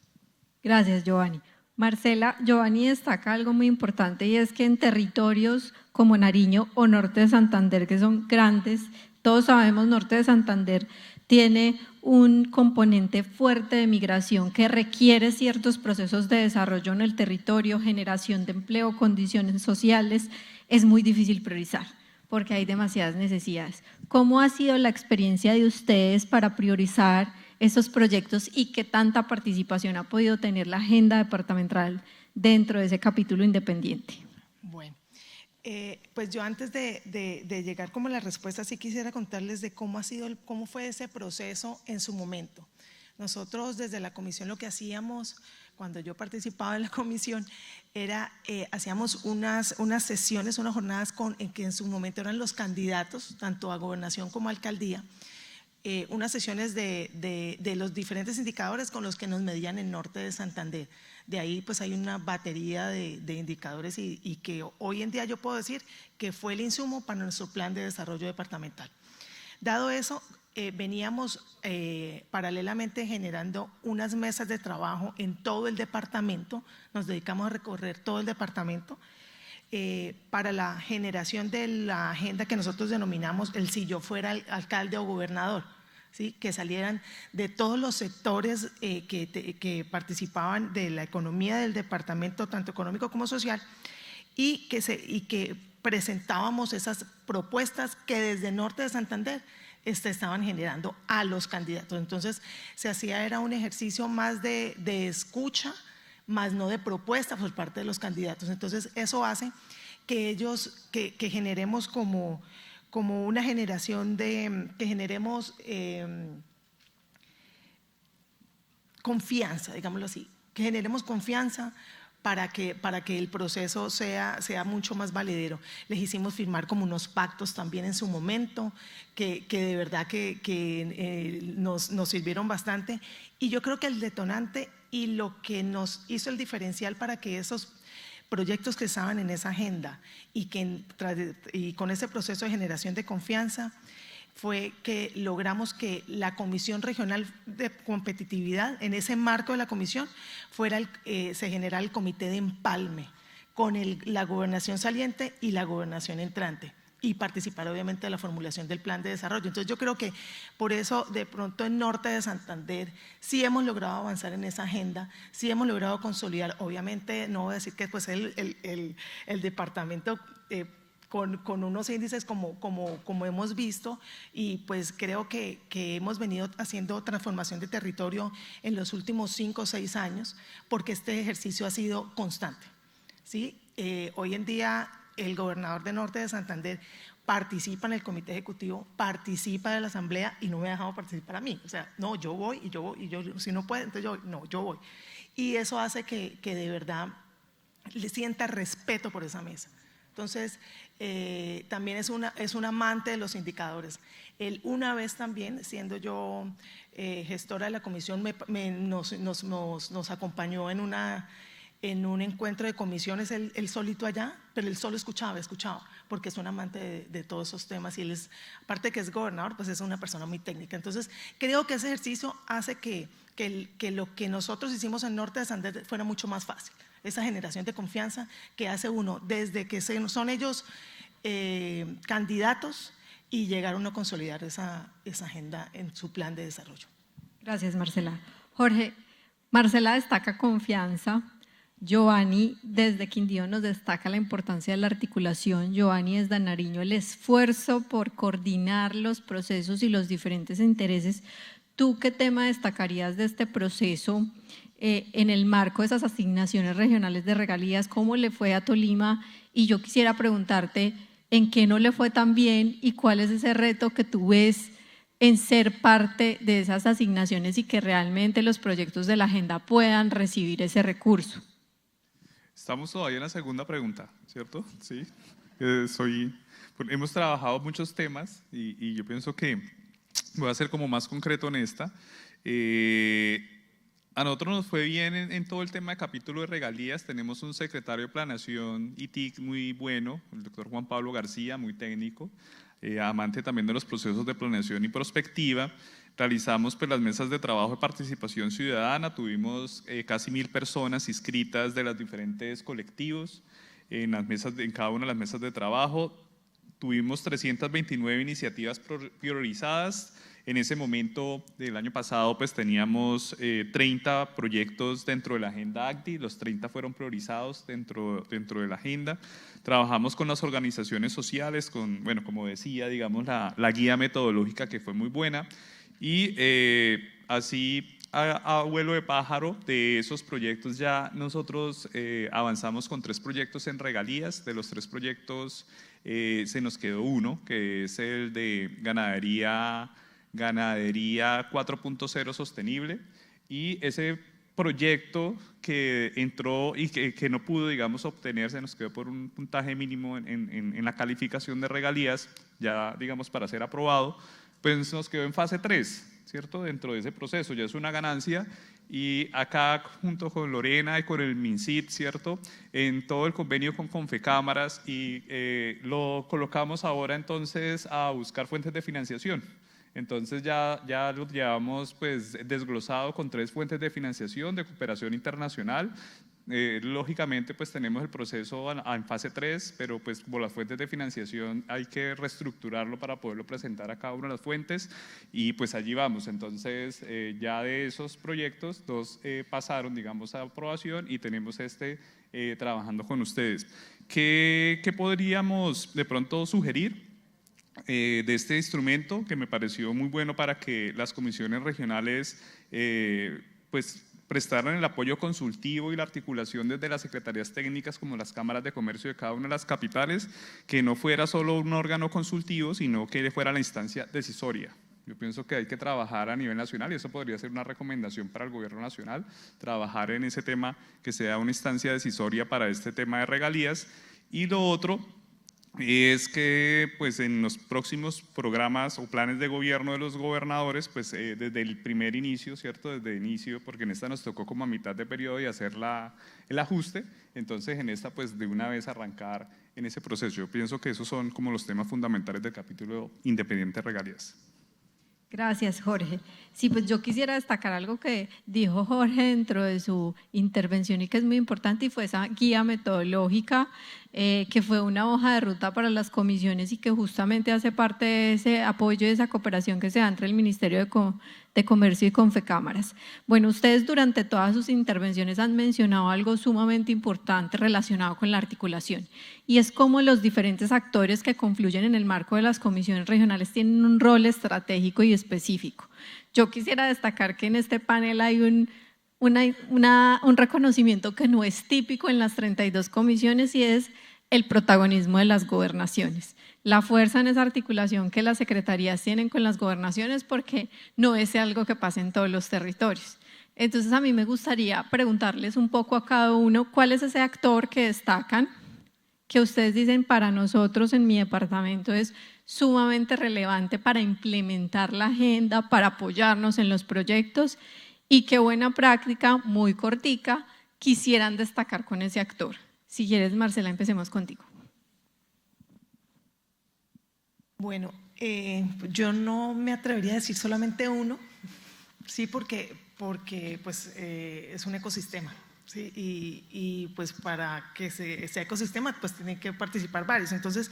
S2: Gracias, Giovanni. Marcela, Giovanni destaca algo muy importante, y es que en territorios como Nariño o Norte de Santander, que son grandes, todos sabemos, Norte de Santander tiene un componente fuerte de migración que requiere ciertos procesos de desarrollo en el territorio, generación de empleo, condiciones sociales. Es muy difícil priorizar porque hay demasiadas necesidades. ¿Cómo ha sido la experiencia de ustedes para priorizar esos proyectos y qué tanta participación ha podido tener la agenda departamental dentro de ese capítulo independiente?
S3: Bueno, pues yo antes de llegar como a la respuesta, sí quisiera contarles de cómo fue ese proceso en su momento. Nosotros desde la comisión lo que hacíamos, cuando yo participaba en la comisión, era hacíamos unas sesiones, unas jornadas en que en su momento eran los candidatos, tanto a gobernación como a alcaldía, unas sesiones de los diferentes indicadores con los que nos medían en Norte de Santander. De ahí pues hay una batería de indicadores y que hoy en día yo puedo decir que fue el insumo para nuestro plan de desarrollo departamental. Dado eso, veníamos paralelamente generando unas mesas de trabajo en todo el departamento, nos dedicamos a recorrer todo el departamento, para la generación de la agenda que nosotros denominamos el si yo fuera alcalde o gobernador, ¿sí? Que salieran de todos los sectores que participaban de la economía del departamento, tanto económico como social, y que presentábamos esas propuestas que desde Norte de Santander estaban generando a los candidatos. Entonces era un ejercicio más de escucha, más no de propuesta por parte de los candidatos. Entonces eso hace que que generemos como una generación que generemos confianza, digámoslo así, que generemos confianza para que el proceso sea mucho más valedero. Les hicimos firmar como unos pactos también en su momento, que de verdad que nos sirvieron bastante, y yo creo que el detonante y lo que nos hizo el diferencial para que esos proyectos que estaban en esa agenda y con ese proceso de generación de confianza fue que logramos que la Comisión Regional de Competitividad, en ese marco de la comisión, se generara el comité de empalme con la gobernación saliente y la gobernación entrante, y participar obviamente de la formulación del plan de desarrollo. Entonces yo creo que por eso de pronto en Norte de Santander sí hemos logrado avanzar en esa agenda, sí hemos logrado consolidar. Obviamente no voy a decir que pues el departamento con unos índices como hemos visto, y pues creo que hemos venido haciendo transformación de territorio en los últimos 5 o 6 años, porque este ejercicio ha sido constante, ¿sí? Hoy en día el gobernador de Norte de Santander participa en el comité ejecutivo, participa de la asamblea y no me ha dejado participar a mí. O sea, no, yo voy, y yo si no puede, entonces yo voy. Y eso hace que de verdad le sienta respeto por esa mesa. Entonces, también es un amante de los indicadores. Él una vez también, siendo yo gestora de la comisión, nos acompañó en en un encuentro de comisiones, él solito allá, pero él solo escuchaba, porque es un amante de todos esos temas y él es, aparte de que es gobernador, pues es una persona muy técnica. Entonces, creo que ese ejercicio hace que lo que nosotros hicimos en Norte de Santander fuera mucho más fácil. Esa generación de confianza que hace uno desde que son ellos candidatos y llegar uno a consolidar esa agenda en su plan de desarrollo.
S2: Gracias, Marcela. Jorge, Marcela destaca confianza. Giovanni desde Quindío nos destaca la importancia de la articulación. Giovanni desde Nariño, el esfuerzo por coordinar los procesos y los diferentes intereses. ¿Tú qué tema destacarías de este proceso en el marco de esas asignaciones regionales de regalías? ¿Cómo le fue a Tolima? Y yo quisiera preguntarte, ¿en qué no le fue tan bien y cuál es ese reto que tú ves en ser parte de esas asignaciones y que realmente los proyectos de la agenda puedan recibir ese recurso?
S4: Estamos todavía en la segunda pregunta, ¿cierto? Sí. Hemos trabajado muchos temas y yo pienso que voy a ser como más concreto en esta. A nosotros nos fue bien en todo el tema de capítulo de regalías. Tenemos un secretario de Planeación y TIC muy bueno, el doctor Juan Pablo García, muy técnico, amante también de los procesos de planeación y prospectiva. Realizamos pues, las mesas de trabajo de participación ciudadana, tuvimos casi 1000 personas inscritas de los diferentes colectivos en cada una de las mesas de trabajo. Tuvimos 329 iniciativas priorizadas. En ese momento del año pasado pues teníamos 30 proyectos dentro de la agenda ACTI, los 30 fueron priorizados dentro de la agenda. Trabajamos con las organizaciones sociales, bueno, como decía, digamos la guía metodológica que fue muy buena y así a vuelo de pájaro de esos proyectos ya nosotros avanzamos con 3 proyectos en regalías. De los 3 proyectos se nos quedó uno, que es el de ganadería 4.0 sostenible, y ese proyecto que entró y que no pudo, digamos, obtenerse, nos quedó por un puntaje mínimo en la calificación de regalías, ya, digamos, para ser aprobado, pues nos quedó en fase 3, ¿cierto? Dentro de ese proceso, ya es una ganancia. Y acá, junto con Lorena y con el MinSIT, ¿cierto? En todo el convenio con Confecámaras y lo colocamos ahora entonces a buscar fuentes de financiación. Entonces ya lo llevamos pues desglosado con 3 fuentes de financiación de cooperación internacional. Lógicamente pues tenemos el proceso en fase 3, pero pues como las fuentes de financiación hay que reestructurarlo para poderlo presentar a cada una de las fuentes y pues allí vamos. Entonces ya de esos proyectos 2 pasaron, digamos, a aprobación y tenemos trabajando con ustedes. ¿Qué podríamos de pronto sugerir de este instrumento que me pareció muy bueno para que las comisiones regionales pues prestaran el apoyo consultivo y la articulación desde las secretarías técnicas como las cámaras de comercio de cada una de las capitales, que no fuera solo un órgano consultivo, sino que fuera la instancia decisoria? Yo pienso que hay que trabajar a nivel nacional y eso podría ser una recomendación para el gobierno nacional, trabajar en ese tema, que sea una instancia decisoria para este tema de regalías. Y lo otro es que pues en los próximos programas o planes de gobierno de los gobernadores, pues desde el primer inicio, ¿cierto? Desde el inicio, porque en esta nos tocó como a mitad de periodo y hacer el ajuste, entonces en esta pues de una vez arrancar en ese proceso. Yo pienso que esos son como los temas fundamentales del capítulo independiente de regalías.
S2: Gracias, Jorge. Sí, pues yo quisiera destacar algo que dijo Jorge dentro de su intervención y que es muy importante, y fue esa guía metodológica que fue una hoja de ruta para las comisiones y que justamente hace parte de ese apoyo y de esa cooperación que se da entre el Ministerio de Comercio y Confecámaras. Bueno, ustedes durante todas sus intervenciones han mencionado algo sumamente importante relacionado con la articulación, y es cómo los diferentes actores que confluyen en el marco de las comisiones regionales tienen un rol estratégico y específico. Yo quisiera destacar que en este panel hay un reconocimiento que no es típico en las 32 comisiones, y es el protagonismo de las gobernaciones, la fuerza en esa articulación que las secretarías tienen con las gobernaciones, porque no es algo que pase en todos los territorios. Entonces a mí me gustaría preguntarles un poco a cada uno cuál es ese actor que destacan, que ustedes dicen para nosotros en mi departamento es sumamente relevante para implementar la agenda, para apoyarnos en los proyectos, y qué buena práctica, muy cortica, quisieran destacar con ese actor. Si quieres, Marcela, empecemos contigo.
S3: Bueno, yo no me atrevería a decir solamente uno, sí, porque pues, es un ecosistema. ¿Sí? Y pues para que sea ecosistema pues tienen que participar varios. Entonces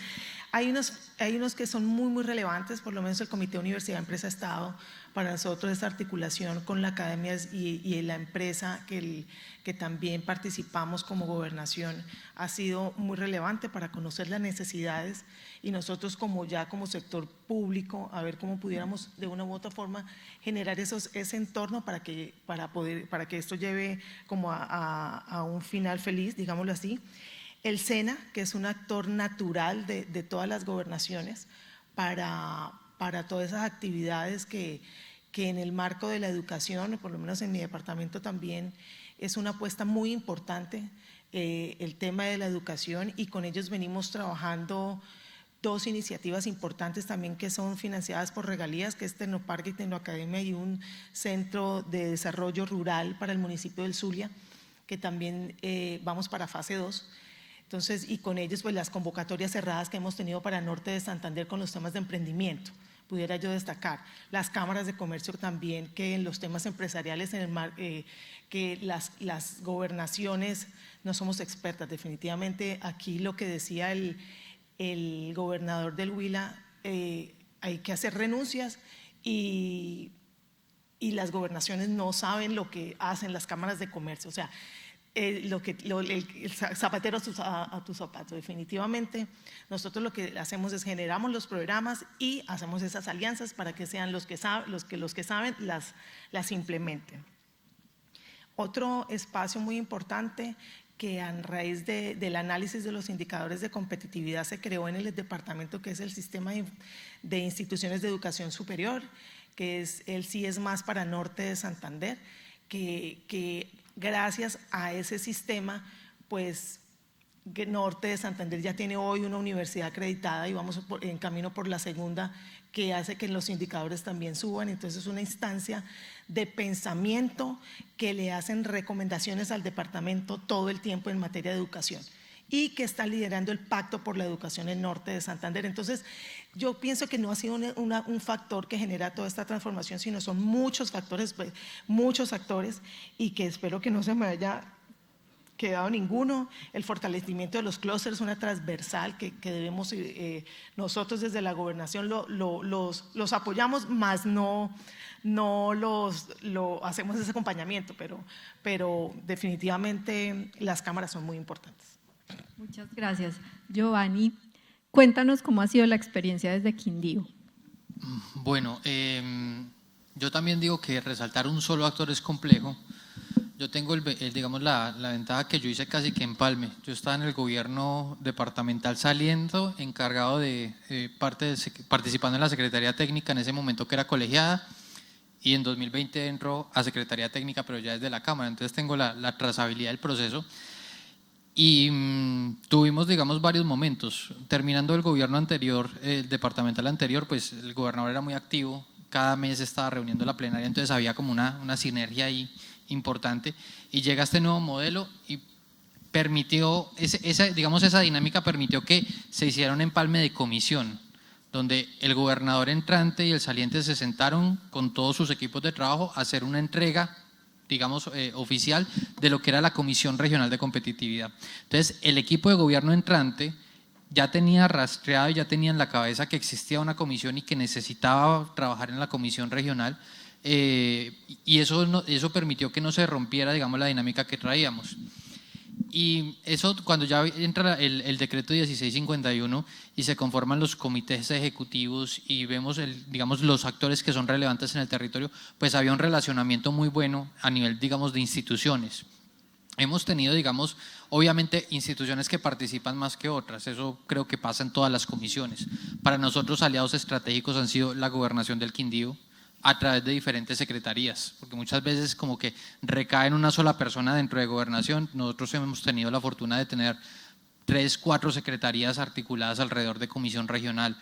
S3: hay unos que son muy relevantes, por lo menos el Comité Universidad Empresa Estado, para nosotros esta articulación con la academia y la empresa que también participamos como gobernación ha sido muy relevante para conocer las necesidades y nosotros como sector público a ver cómo pudiéramos de una u otra forma generar ese entorno para que esto lleve como a un final feliz, digámoslo así. El SENA, que es un actor natural de todas las gobernaciones para todas esas actividades que en el marco de la educación, por lo menos en mi departamento también, es una apuesta muy importante, el tema de la educación, y con ellos venimos trabajando 2 iniciativas importantes también que son financiadas por regalías, que es Tecnoparque y Tecnoacademia, y un centro de desarrollo rural para el municipio del Zulia, que también vamos para fase 2. Entonces, y con ellos pues las convocatorias cerradas que hemos tenido para Norte de Santander con los temas de emprendimiento, pudiera yo destacar. Las cámaras de comercio también, que en los temas empresariales, que las gobernaciones no somos expertas, definitivamente aquí lo que decía el gobernador del Huila, hay que hacer renuncias y las gobernaciones no saben lo que hacen las cámaras de comercio, o sea, el zapatero a tu zapato. Definitivamente nosotros lo que hacemos es generamos los programas y hacemos esas alianzas para que sean los que saben las implementen. Otro espacio muy importante que a raíz del análisis de los indicadores de competitividad se creó en el departamento, que es el sistema de instituciones de educación superior, que es el CIES más para Norte de Santander, que gracias a ese sistema, pues Norte de Santander ya tiene hoy una universidad acreditada y vamos en camino por la segunda, que hace que los indicadores también suban. Entonces es una instancia de pensamiento que le hacen recomendaciones al departamento todo el tiempo en materia de educación y que está liderando el Pacto por la Educación en Norte de Santander. Entonces yo pienso que no ha sido un factor que genera toda esta transformación, sino son muchos factores, muchos actores, y que espero que no se me haya quedado ninguno. El fortalecimiento de los clústeres, una transversal que debemos, nosotros desde la gobernación los apoyamos, más no hacemos ese acompañamiento, pero definitivamente las cámaras son muy importantes.
S2: Muchas gracias. Giovanni, cuéntanos cómo ha sido la experiencia desde Quindío.
S5: Bueno, yo también digo que resaltar un solo actor es complejo. Yo tengo digamos la ventaja que yo hice casi que empalme. Yo estaba en el gobierno departamental saliendo, encargado participando en la Secretaría Técnica en ese momento, que era colegiada, y en 2020 entro a Secretaría Técnica, pero ya desde la Cámara. Entonces tengo la trazabilidad del proceso. Y tuvimos, digamos, varios momentos. Terminando el gobierno anterior, el departamental anterior, pues el gobernador era muy activo, cada mes estaba reuniendo la plenaria, entonces había como una sinergia ahí importante, y llega este nuevo modelo y permitió, esa dinámica permitió que se hiciera un empalme de comisión, donde el gobernador entrante y el saliente se sentaron con todos sus equipos de trabajo a hacer una entrega, digamos, oficial de lo que era la Comisión Regional de Competitividad. Entonces, el equipo de gobierno entrante ya tenía rastreado y ya tenía en la cabeza que existía una comisión y que necesitaba trabajar en la comisión regional, y eso permitió que no se rompiera, digamos, la dinámica que traíamos. Y eso, cuando ya entra el decreto 1651 y se conforman los comités ejecutivos y vemos digamos, los actores que son relevantes en el territorio, pues había un relacionamiento muy bueno a nivel, digamos, de instituciones. Hemos tenido, digamos, obviamente instituciones que participan más que otras, eso creo que pasa en todas las comisiones. Para nosotros aliados estratégicos han sido la Gobernación del Quindío, a través de diferentes secretarías, porque muchas veces como que recae en una sola persona dentro de gobernación. Nosotros hemos tenido la fortuna de tener 3, 4 secretarías articuladas alrededor de comisión regional.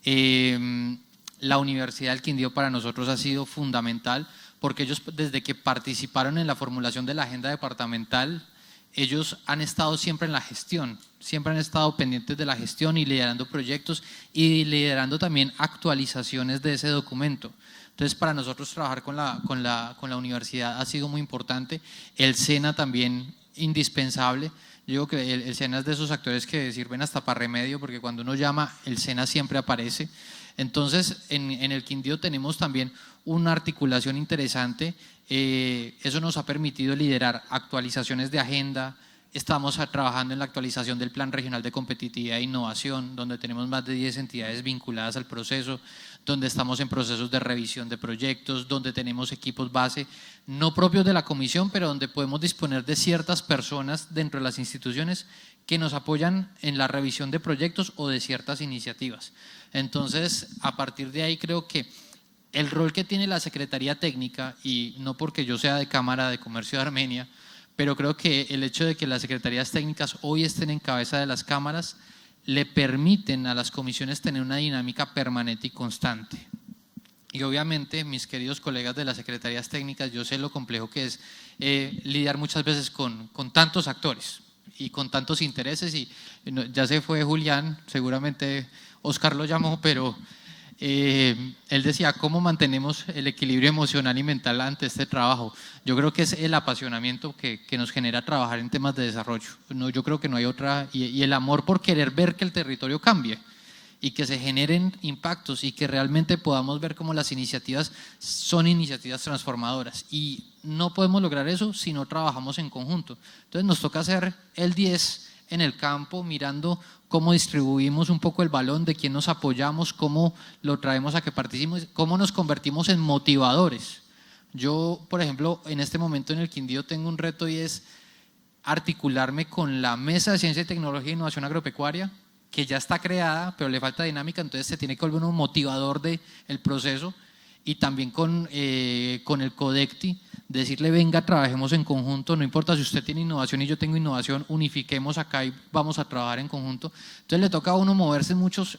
S5: La Universidad del Quindío para nosotros ha sido fundamental, porque ellos, desde que participaron en la formulación de la agenda departamental, ellos han estado siempre en la gestión, siempre han estado pendientes de la gestión y liderando proyectos y liderando también actualizaciones de ese documento. Entonces, para nosotros trabajar con la universidad ha sido muy importante. El SENA también indispensable. Yo digo que el SENA es de esos actores que sirven hasta para remedio, porque cuando uno llama, el SENA siempre aparece. Entonces, en el Quindío tenemos también una articulación interesante. Eso nos ha permitido liderar actualizaciones de agenda. Estamos trabajando en la actualización del Plan Regional de Competitividad e Innovación, donde tenemos más de 10 entidades vinculadas al proceso, donde estamos en procesos de revisión de proyectos, donde tenemos equipos base, no propios de la comisión, pero donde podemos disponer de ciertas personas dentro de las instituciones que nos apoyan en la revisión de proyectos o de ciertas iniciativas. Entonces, a partir de ahí creo que el rol que tiene la Secretaría Técnica, y no porque yo sea de Cámara de Comercio de Armenia, pero creo que el hecho de que las secretarías técnicas hoy estén en cabeza de las cámaras le permiten a las comisiones tener una dinámica permanente y constante. Y obviamente, mis queridos colegas de las secretarías técnicas, yo sé lo complejo que es lidiar muchas veces con tantos actores y con tantos intereses, y ya se fue Julián, seguramente Oscar lo llamó, pero él decía, ¿cómo mantenemos el equilibrio emocional y mental ante este trabajo? Yo creo que es el apasionamiento que nos genera trabajar en temas de desarrollo. No, yo creo que no hay otra, y el amor por querer ver que el territorio cambie y que se generen impactos y que realmente podamos ver cómo las iniciativas son iniciativas transformadoras. Y no podemos lograr eso si no trabajamos en conjunto. Entonces nos toca hacer el 10 en el campo, mirando cómo distribuimos un poco el balón, de quién nos apoyamos, cómo lo traemos a que participemos, cómo nos convertimos en motivadores. Yo, por ejemplo, en este momento en el Quindío tengo un reto y es articularme con la Mesa de Ciencia y Tecnología e Innovación Agropecuaria, que ya está creada, pero le falta dinámica, entonces se tiene que volver un motivador del proceso, y también con el CODECTI, decirle, venga, trabajemos en conjunto, no importa si usted tiene innovación y yo tengo innovación, unifiquemos acá y vamos a trabajar en conjunto. Entonces le toca a uno moverse en muchos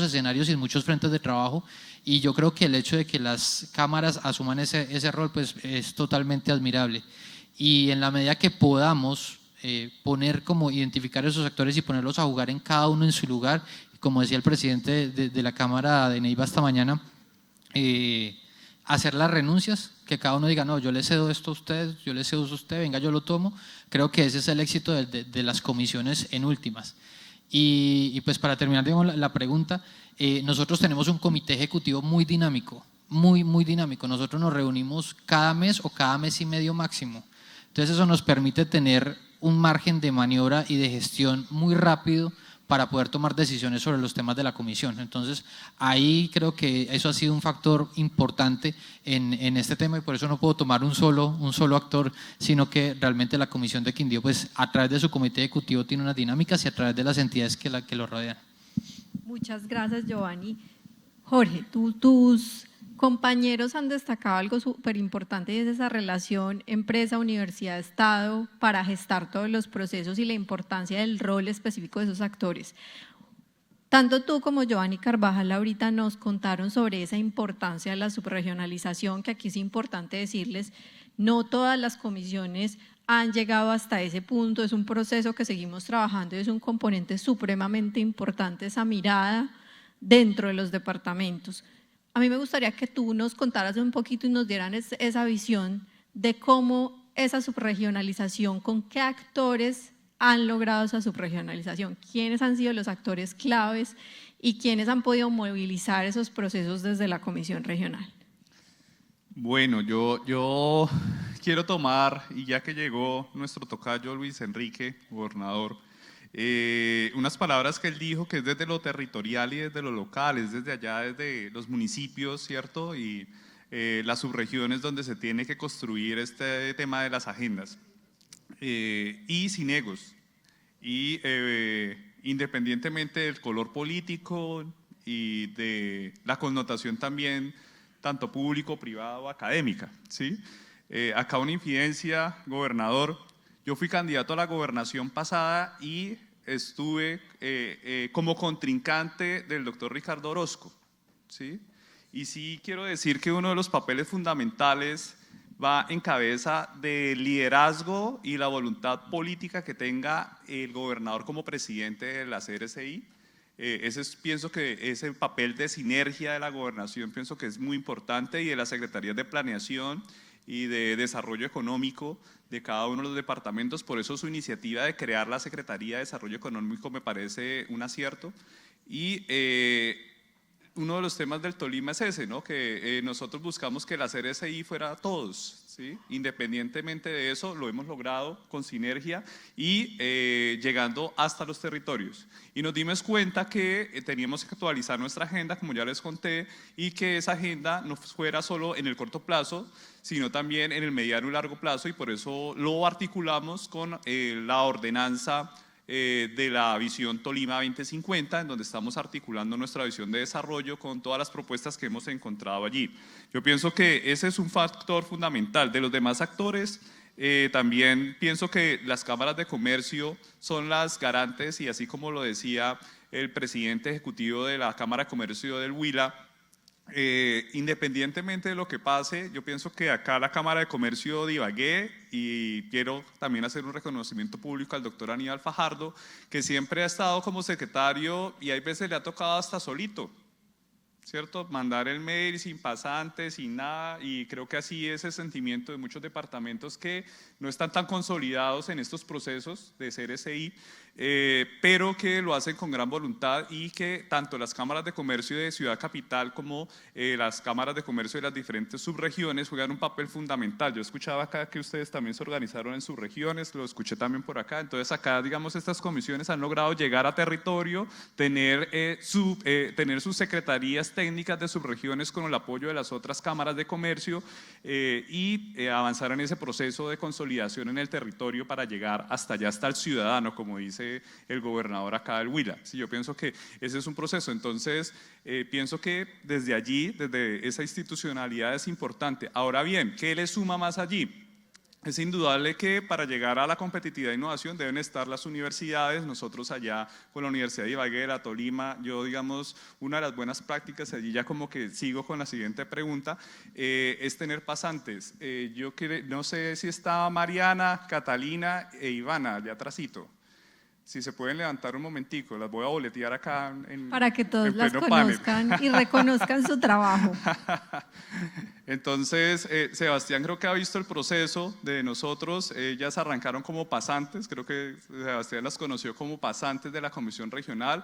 S5: escenarios y en muchos frentes de trabajo, y yo creo que el hecho de que las cámaras asuman ese rol pues es totalmente admirable. Y en la medida que podamos identificar esos actores y ponerlos a jugar en cada uno en su lugar, como decía el presidente de la Cámara de Neiva esta mañana, hacer las renuncias, que cada uno diga, no, yo le cedo esto a usted, yo le cedo esto a usted, venga, yo lo tomo. Creo que ese es el éxito de las comisiones en últimas. Y pues para terminar, digamos, la pregunta, nosotros tenemos un comité ejecutivo muy dinámico, muy dinámico. Nosotros nos reunimos cada mes o cada mes y medio máximo. Entonces eso nos permite tener un margen de maniobra y de gestión muy rápido para poder tomar decisiones sobre los temas de la comisión. Entonces, ahí creo que eso ha sido un factor importante en este tema, y por eso no puedo tomar un solo actor, sino que realmente la Comisión de Quindío, pues a través de su comité ejecutivo tiene unas dinámicas, y a través de las entidades que lo rodean.
S2: Muchas gracias, Giovanni. Jorge, tus compañeros han destacado algo súper importante, y es esa relación empresa, universidad, Estado para gestar todos los procesos y la importancia del rol específico de esos actores. Tanto tú como Giovanni Carvajal ahorita nos contaron sobre esa importancia de la subregionalización, que aquí es importante decirles, no todas las comisiones han llegado hasta ese punto, es un proceso que seguimos trabajando y es un componente supremamente importante esa mirada dentro de los departamentos. A mí me gustaría que tú nos contaras un poquito y nos dieran esa visión de cómo esa subregionalización, con qué actores han logrado esa subregionalización, quiénes han sido los actores claves y quiénes han podido movilizar esos procesos desde la Comisión Regional.
S4: Bueno, yo quiero tomar, y ya que llegó nuestro tocayo Luis Enrique, gobernador, unas palabras que él dijo, que es desde lo territorial y desde lo local, es desde allá, desde los municipios, ¿cierto? Y las subregiones donde se tiene que construir este tema de las agendas. Y sin egos, y independientemente del color político y de la connotación también, tanto público, privado, académica, ¿sí? Acá una infidencia, gobernador. Yo fui candidato a la gobernación pasada y estuve como contrincante del doctor Ricardo Orozco, ¿sí? Y sí quiero decir que uno de los papeles fundamentales va en cabeza del liderazgo y la voluntad política que tenga el gobernador como presidente de la CRCI. Pienso que ese papel de sinergia de la gobernación pienso que es muy importante, y de las secretarías de planeación y de desarrollo económico de cada uno de los departamentos. Por eso su iniciativa de crear la Secretaría de Desarrollo Económico me parece un acierto. Y uno de los temas del Tolima es ese, ¿no? Que nosotros buscamos que la CRCI fuera todos, ¿sí? Independientemente de eso, lo hemos logrado con sinergia y llegando hasta los territorios. Y nos dimos cuenta que teníamos que actualizar nuestra agenda, como ya les conté, y que esa agenda no fuera solo en el corto plazo, sino también en el mediano y largo plazo, y por eso lo articulamos con la ordenanza de la visión Tolima 2050, en donde estamos articulando nuestra visión de desarrollo con todas las propuestas que hemos encontrado allí. Yo pienso que ese es un factor fundamental. De los demás actores, también pienso que las cámaras de comercio son las garantes, y así como lo decía el presidente ejecutivo de la Cámara de Comercio del Huila, independientemente de lo que pase, yo pienso que acá la Cámara de Comercio de Ibagué, y quiero también hacer un reconocimiento público al doctor Aníbal Fajardo, que siempre ha estado como secretario y hay veces le ha tocado hasta solito, ¿cierto? Mandar el mail sin pasantes, sin nada, y creo que así es el sentimiento de muchos departamentos que no están tan consolidados en estos procesos de CRCI, pero que lo hacen con gran voluntad, y que tanto las cámaras de comercio de Ciudad Capital como las cámaras de comercio de las diferentes subregiones juegan un papel fundamental. Yo escuchaba acá que ustedes también se organizaron en subregiones, lo escuché también por acá. Entonces acá, digamos, estas comisiones han logrado llegar a territorio, tener sus secretarías técnicas de subregiones con el apoyo de las otras cámaras de comercio, y avanzar en ese proceso de consolidación en el territorio para llegar hasta allá, hasta el ciudadano, como dice el gobernador acá del Huila. Sí, yo pienso que ese es un proceso. Entonces, pienso que desde allí, desde esa institucionalidad es importante. Ahora bien, ¿qué le suma más allí? Es indudable que para llegar a la competitividad e innovación deben estar las universidades. Nosotros allá con la Universidad de Ibagué, Tolima, yo digamos, una de las buenas prácticas, allí ya como que sigo con la siguiente pregunta, es tener pasantes. No sé si está Mariana, Catalina e Ivana allá atrásito. Si se pueden levantar un momentico, las voy a boletear acá
S2: para que todos las
S4: panel.
S2: conozcan y reconozcan su trabajo.
S4: Entonces, Sebastián creo que ha visto el proceso de nosotros. Ellas arrancaron como pasantes, creo que Sebastián las conoció como pasantes de la Comisión Regional.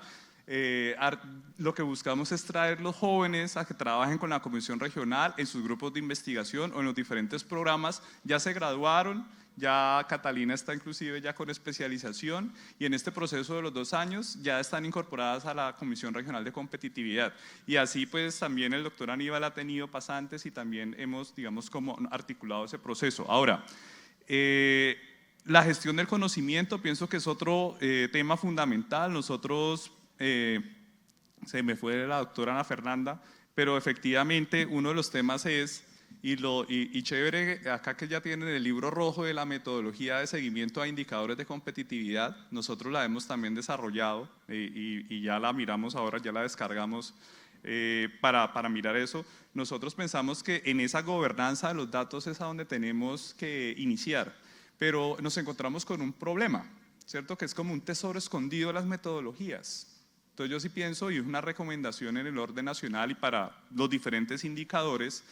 S4: Lo que buscamos es traer los jóvenes a que trabajen con la Comisión Regional en sus grupos de investigación o en los diferentes programas. Ya se graduaron. Ya Catalina está inclusive ya con especialización, y en este proceso de los 2 años ya están incorporadas a la Comisión Regional de Competitividad. Y así pues también el doctor Aníbal ha tenido pasantes, y también hemos, digamos, como articulado ese proceso. Ahora, la gestión del conocimiento pienso que es otro tema fundamental. Nosotros, se me fue la doctora Ana Fernanda, pero efectivamente uno de los temas es, y chévere, acá que ya tienen el libro rojo de la metodología de seguimiento a indicadores de competitividad, nosotros la hemos también desarrollado, y ya la miramos ahora, ya la descargamos para mirar eso. Nosotros pensamos que en esa gobernanza de los datos es a donde tenemos que iniciar, pero nos encontramos con un problema, ¿cierto? Que es como un tesoro escondido de las metodologías. Entonces yo sí pienso, y es una recomendación en el orden nacional y para los diferentes indicadores,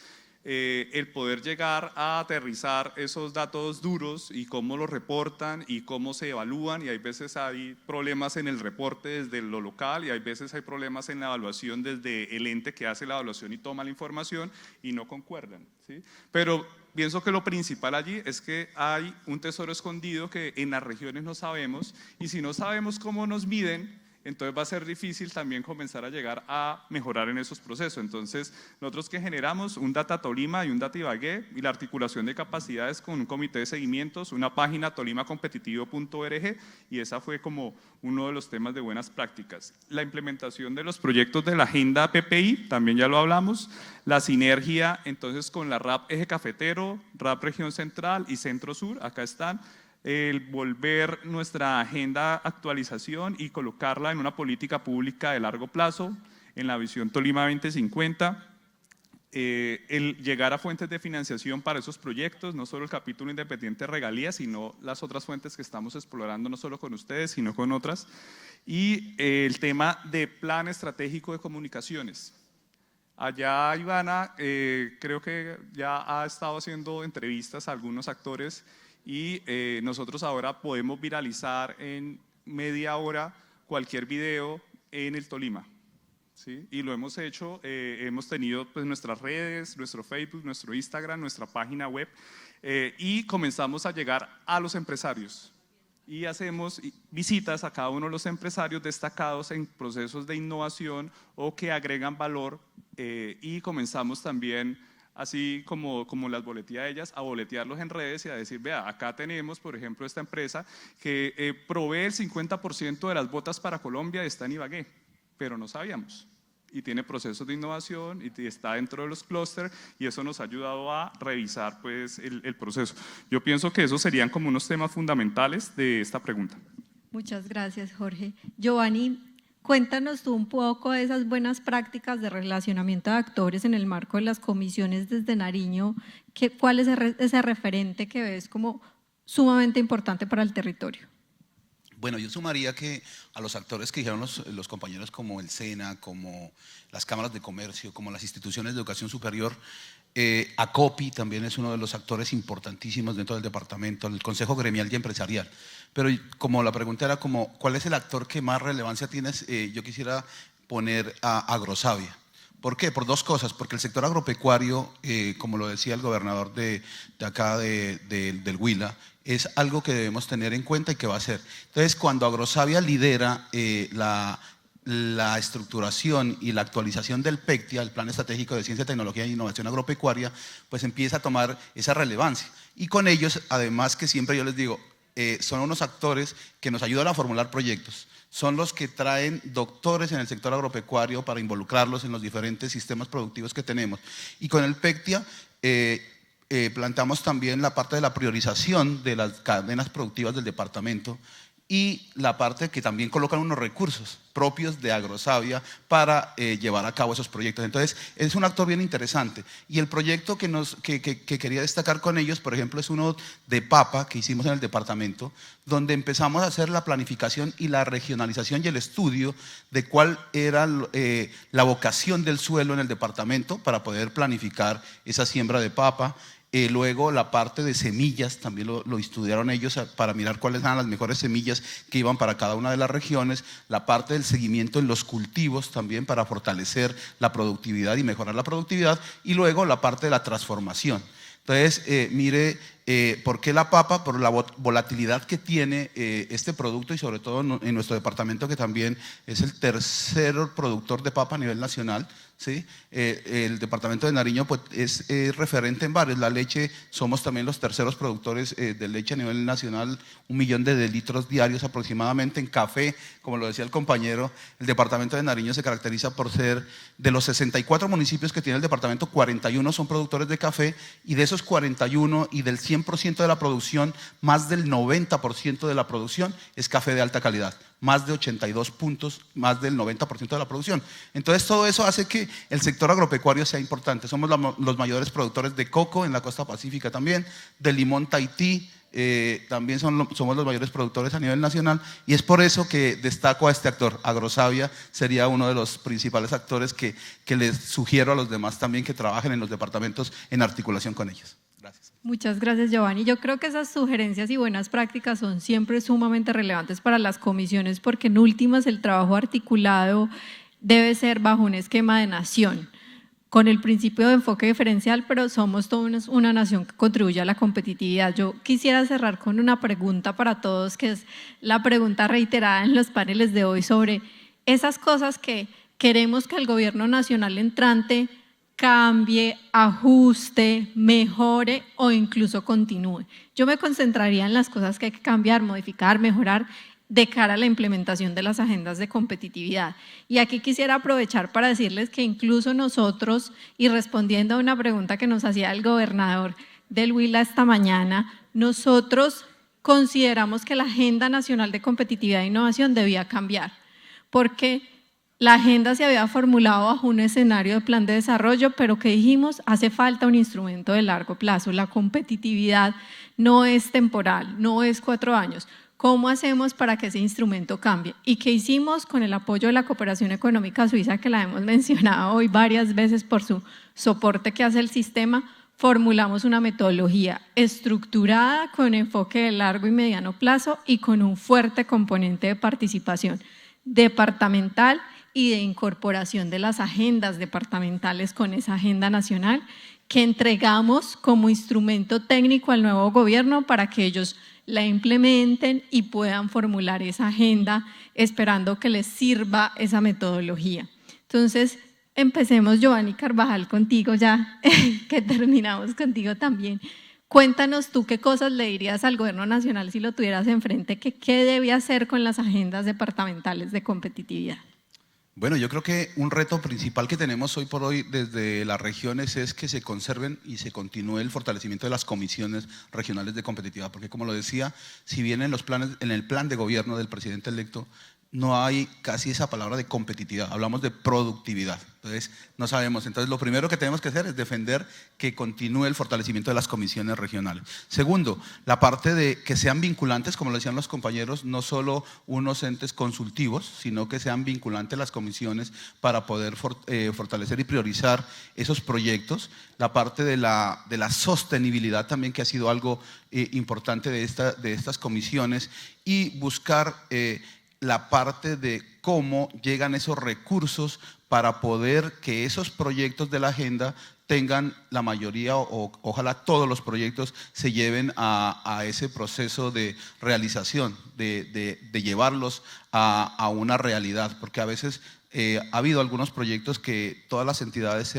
S4: el poder llegar a aterrizar esos datos duros y cómo los reportan y cómo se evalúan, y hay veces hay problemas en el reporte desde lo local, y hay veces hay problemas en la evaluación desde el ente que hace la evaluación y toma la información y no concuerdan, ¿sí? Pero pienso que lo principal allí es que hay un tesoro escondido que en las regiones no sabemos, y si no sabemos cómo nos miden, entonces va a ser difícil también comenzar a llegar a mejorar en esos procesos. Entonces, nosotros que generamos un Data Tolima y un Data Ibagué, y la articulación de capacidades con un comité de seguimientos, una página tolimacompetitivo.org, y esa fue como uno de los temas de buenas prácticas. La implementación de los proyectos de la agenda PPI, también ya lo hablamos, la sinergia entonces con la RAP Eje Cafetero, RAP Región Central y Centro Sur, acá están. El volver nuestra agenda actualización y colocarla en una política pública de largo plazo, en la visión Tolima 2050, el llegar a fuentes de financiación para esos proyectos, no solo el capítulo independiente de regalías, sino las otras fuentes que estamos explorando, no solo con ustedes, sino con otras, y el tema de plan estratégico de comunicaciones. Allá Ivana creo que ya ha estado haciendo entrevistas a algunos actores y nosotros ahora podemos viralizar en media hora cualquier video en el Tolima. ¿Sí? Y lo hemos hecho, hemos tenido pues, nuestras redes, nuestro Facebook, nuestro Instagram, nuestra página web y comenzamos a llegar a los empresarios y hacemos visitas a cada uno de los empresarios destacados en procesos de innovación o que agregan valor y comenzamos también, así como las boletea ellas, a boletearlos en redes y a decir, vea, acá tenemos, por ejemplo, esta empresa que provee el 50% de las botas para Colombia, está en Ibagué, pero no sabíamos. Y tiene procesos de innovación y está dentro de los clústeres y eso nos ha ayudado a revisar pues, el proceso. Yo pienso que esos serían como unos temas fundamentales de esta pregunta.
S2: Muchas gracias, Jorge. Giovanni, cuéntanos tú un poco de esas buenas prácticas de relacionamiento de actores en el marco de las comisiones desde Nariño. ¿Cuál es ese referente que ves como sumamente importante para el territorio?
S6: Bueno, yo sumaría que a los actores que dijeron los compañeros como el SENA, como las cámaras de comercio, como las instituciones de educación superior, ACOPI también es uno de los actores importantísimos dentro del departamento, el Consejo Gremial y Empresarial. Pero como la pregunta era como, ¿cuál es el actor que más relevancia tiene? Yo quisiera poner a Agrosavia. ¿Por qué? Por dos cosas, porque el sector agropecuario, como lo decía el gobernador de acá del Huila, es algo que debemos tener en cuenta y que va a ser. Entonces, cuando Agrosavia lidera la estructuración y la actualización del PECTIA, el Plan Estratégico de Ciencia, Tecnología e Innovación Agropecuaria, pues empieza a tomar esa relevancia. Y con ellos, además que siempre yo les digo, son unos actores que nos ayudan a formular proyectos. Son los que traen doctores en el sector agropecuario para involucrarlos en los diferentes sistemas productivos que tenemos. Y con el PECTIA planteamos también la parte de la priorización de las cadenas productivas del departamento y la parte que también colocan unos recursos propios de Agrosavia para llevar a cabo esos proyectos. Entonces, es un actor bien interesante. Y el proyecto que quería destacar con ellos, por ejemplo, es uno de papa que hicimos en el departamento, donde empezamos a hacer la planificación y la regionalización y el estudio de cuál era la vocación del suelo en el departamento para poder planificar esa siembra de papa. Luego la parte de semillas también lo estudiaron ellos para mirar cuáles eran las mejores semillas que iban para cada una de las regiones, la parte del seguimiento en los cultivos también para fortalecer la productividad y mejorar la productividad y luego la parte de la transformación. Entonces, mire, ¿por qué la papa? Por la volatilidad que tiene este producto y sobre todo en nuestro departamento que también es el tercer productor de papa a nivel nacional. ¿Sí? El departamento de Nariño pues, es referente en varios. La leche, somos también los terceros productores de leche a nivel nacional, 1 millón de litros diarios aproximadamente. En café, como lo decía el compañero, el departamento de Nariño se caracteriza por ser, de los 64 municipios que tiene el departamento, 41 son productores de café y de esos 41 y del 100% de la producción, más del 90% de la producción es café de alta calidad. Más de 82 puntos, más del 90% de la producción. Entonces todo eso hace que el sector agropecuario sea importante. Somos los mayores productores de coco en la costa pacífica también, de limón Tahití, también somos los mayores productores a nivel nacional y es por eso que destaco a este actor. Agrosavia sería uno de los principales actores que les sugiero a los demás también que trabajen en los departamentos en articulación con ellos. Gracias.
S2: Muchas gracias, Giovanni. Yo creo que esas sugerencias y buenas prácticas son siempre sumamente relevantes para las comisiones porque en últimas el trabajo articulado debe ser bajo un esquema de nación, con el principio de enfoque diferencial, pero somos toda una nación que contribuye a la competitividad. Yo quisiera cerrar con una pregunta para todos, que es la pregunta reiterada en los paneles de hoy sobre esas cosas que queremos que el gobierno nacional entrante cambie, ajuste, mejore o incluso continúe. Yo me concentraría en las cosas que hay que cambiar, modificar, mejorar de cara a la implementación de las agendas de competitividad. Y aquí quisiera aprovechar para decirles que incluso nosotros, y respondiendo a una pregunta que nos hacía el gobernador del Huila esta mañana, nosotros consideramos que la Agenda Nacional de Competitividad e Innovación debía cambiar, porque La agenda se había formulado bajo un escenario de plan de desarrollo, pero que dijimos, hace falta un instrumento de largo plazo. La competitividad no es temporal, no es 4 años. ¿Cómo hacemos para que ese instrumento cambie? ¿Y qué hicimos con el apoyo de la Cooperación Económica Suiza, que la hemos mencionado hoy varias veces por su soporte que hace el sistema? Formulamos una metodología estructurada con enfoque de largo y mediano plazo y con un fuerte componente de participación departamental y de incorporación de las agendas departamentales con esa agenda nacional que entregamos como instrumento técnico al nuevo gobierno para que ellos la implementen y puedan formular esa agenda esperando que les sirva esa metodología. Entonces, empecemos, Giovanni Carvajal, contigo ya, que terminamos contigo también. Cuéntanos tú qué cosas le dirías al gobierno nacional si lo tuvieras enfrente, que qué debe hacer con las agendas departamentales de competitividad.
S6: Bueno, yo creo que un reto principal que tenemos hoy por hoy desde las regiones es que se conserven y se continúe el fortalecimiento de las comisiones regionales de competitividad, porque como lo decía, si bien en el plan de gobierno del presidente electo no hay casi esa palabra de competitividad, hablamos de productividad. Entonces, no sabemos. Entonces, lo primero que tenemos que hacer es defender que continúe el fortalecimiento de las comisiones regionales. Segundo, la parte de que sean vinculantes, como lo decían los compañeros, no solo unos entes consultivos, sino que sean vinculantes las comisiones para poder fortalecer y priorizar esos proyectos. La parte de la sostenibilidad también, que ha sido algo importante de estas comisiones, y buscar la parte de cómo llegan esos recursos para poder que esos proyectos de la agenda tengan la mayoría o ojalá todos los proyectos se lleven a ese proceso de realización, de llevarlos a una realidad, porque a veces ha habido algunos proyectos que todas las entidades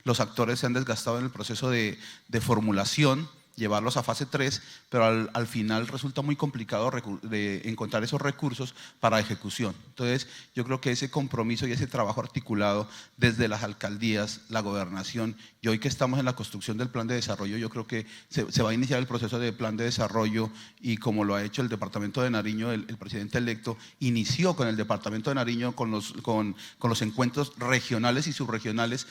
S6: los actores se han desgastado en el proceso de formulación, llevarlos a fase 3, pero al final resulta muy complicado de encontrar esos recursos para ejecución. Entonces, yo creo que ese compromiso y ese trabajo articulado desde las alcaldías, la gobernación, y hoy que estamos en la construcción del plan de desarrollo, yo creo que se va a iniciar el proceso de plan de desarrollo, y como lo ha hecho el departamento de Nariño, el presidente electo inició con el departamento de Nariño con los encuentros regionales y subregionales.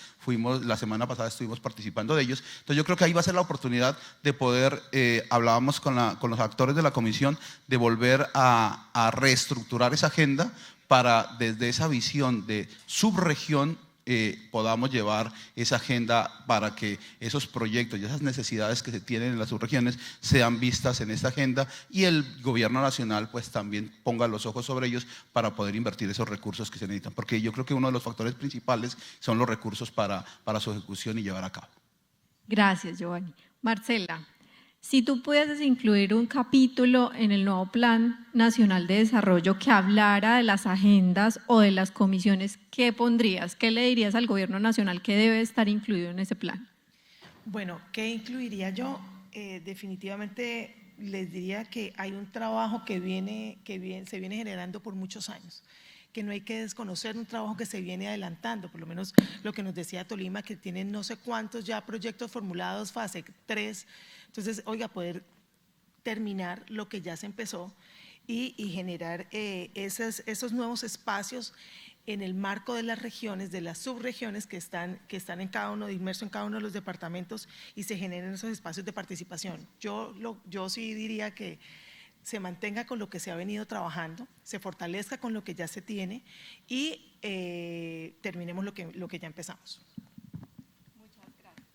S6: La semana pasada estuvimos participando de ellos. Entonces, yo creo que ahí va a ser la oportunidad de poder, hablábamos con los actores de la comisión, de volver a reestructurar esa agenda para desde esa visión de subregión podamos llevar esa agenda para que esos proyectos y esas necesidades que se tienen en las subregiones sean vistas en esta agenda, y el gobierno nacional pues también ponga los ojos sobre ellos para poder invertir esos recursos que se necesitan, porque yo creo que uno de los factores principales son los recursos para su ejecución y llevar a cabo.
S2: Gracias, Giovanni. Marcela, si tú pudieses incluir un capítulo en el nuevo Plan Nacional de Desarrollo que hablara de las agendas o de las comisiones, ¿qué pondrías? ¿Qué le dirías al gobierno nacional que debe estar incluido en ese plan?
S3: Bueno, ¿qué incluiría yo? Definitivamente les diría que hay un trabajo que se viene generando por muchos años, que no hay que desconocer, un trabajo que se viene adelantando, por lo menos lo que nos decía Tolima, que tienen no sé cuántos ya proyectos formulados, fase 3, entonces, oiga, poder terminar lo que ya se empezó y generar esos nuevos espacios en el marco de las regiones, de las subregiones que están en cada uno, inmerso en cada uno de los departamentos, y se generen esos espacios de participación. Yo sí diría que se mantenga con lo que se ha venido trabajando, se fortalezca con lo que ya se tiene y terminemos lo que ya empezamos.
S2: Muchas gracias.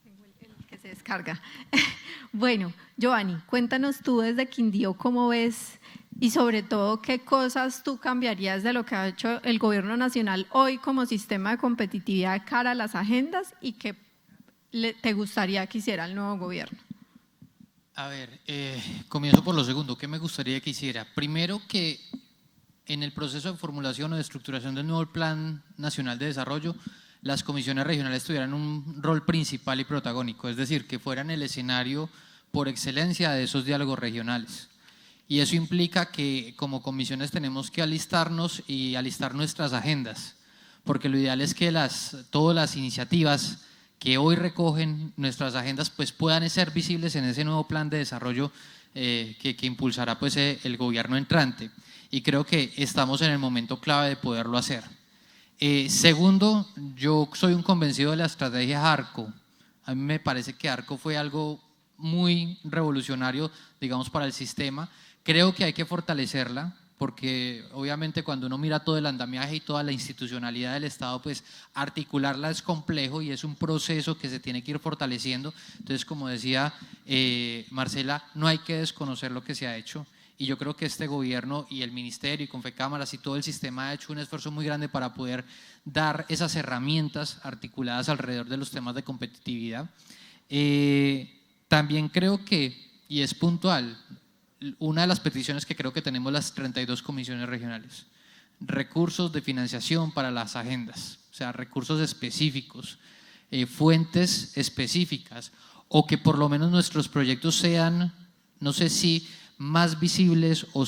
S2: Tengo el que se descarga. Bueno, Giovanni, cuéntanos tú desde Quindío cómo ves y sobre todo qué cosas tú cambiarías de lo que ha hecho el gobierno nacional hoy como sistema de competitividad de cara a las agendas y qué te gustaría que hiciera el nuevo gobierno.
S5: A ver, comienzo por lo segundo. ¿Qué me gustaría que hiciera? Primero, que en el proceso de formulación o de estructuración del nuevo Plan Nacional de Desarrollo, las comisiones regionales tuvieran un rol principal y protagónico, es decir, que fueran el escenario por excelencia de esos diálogos regionales. Y eso implica que como comisiones tenemos que alistarnos y alistar nuestras agendas, porque lo ideal es que todas las iniciativas que hoy recogen nuestras agendas pues puedan ser visibles en ese nuevo plan de desarrollo que impulsará pues el gobierno entrante, y creo que estamos en el momento clave de poderlo hacer. Segundo, yo soy un convencido de la estrategia ARCO. A mí me parece que ARCO fue algo muy revolucionario, digamos, para el sistema. Creo que hay que fortalecerla, porque obviamente cuando uno mira todo el andamiaje y toda la institucionalidad del Estado, pues articularla es complejo y es un proceso que se tiene que ir fortaleciendo. Entonces, como decía Marcela, no hay que desconocer lo que se ha hecho, y yo creo que este gobierno y el ministerio y Confecámaras y todo el sistema ha hecho un esfuerzo muy grande para poder dar esas herramientas articuladas alrededor de los temas de competitividad. También creo que, y es puntual, una de las peticiones que creo que tenemos las 32 comisiones regionales: recursos de financiación para las agendas, o sea, recursos específicos, fuentes específicas, o que por lo menos nuestros proyectos sean, no sé si más visibles o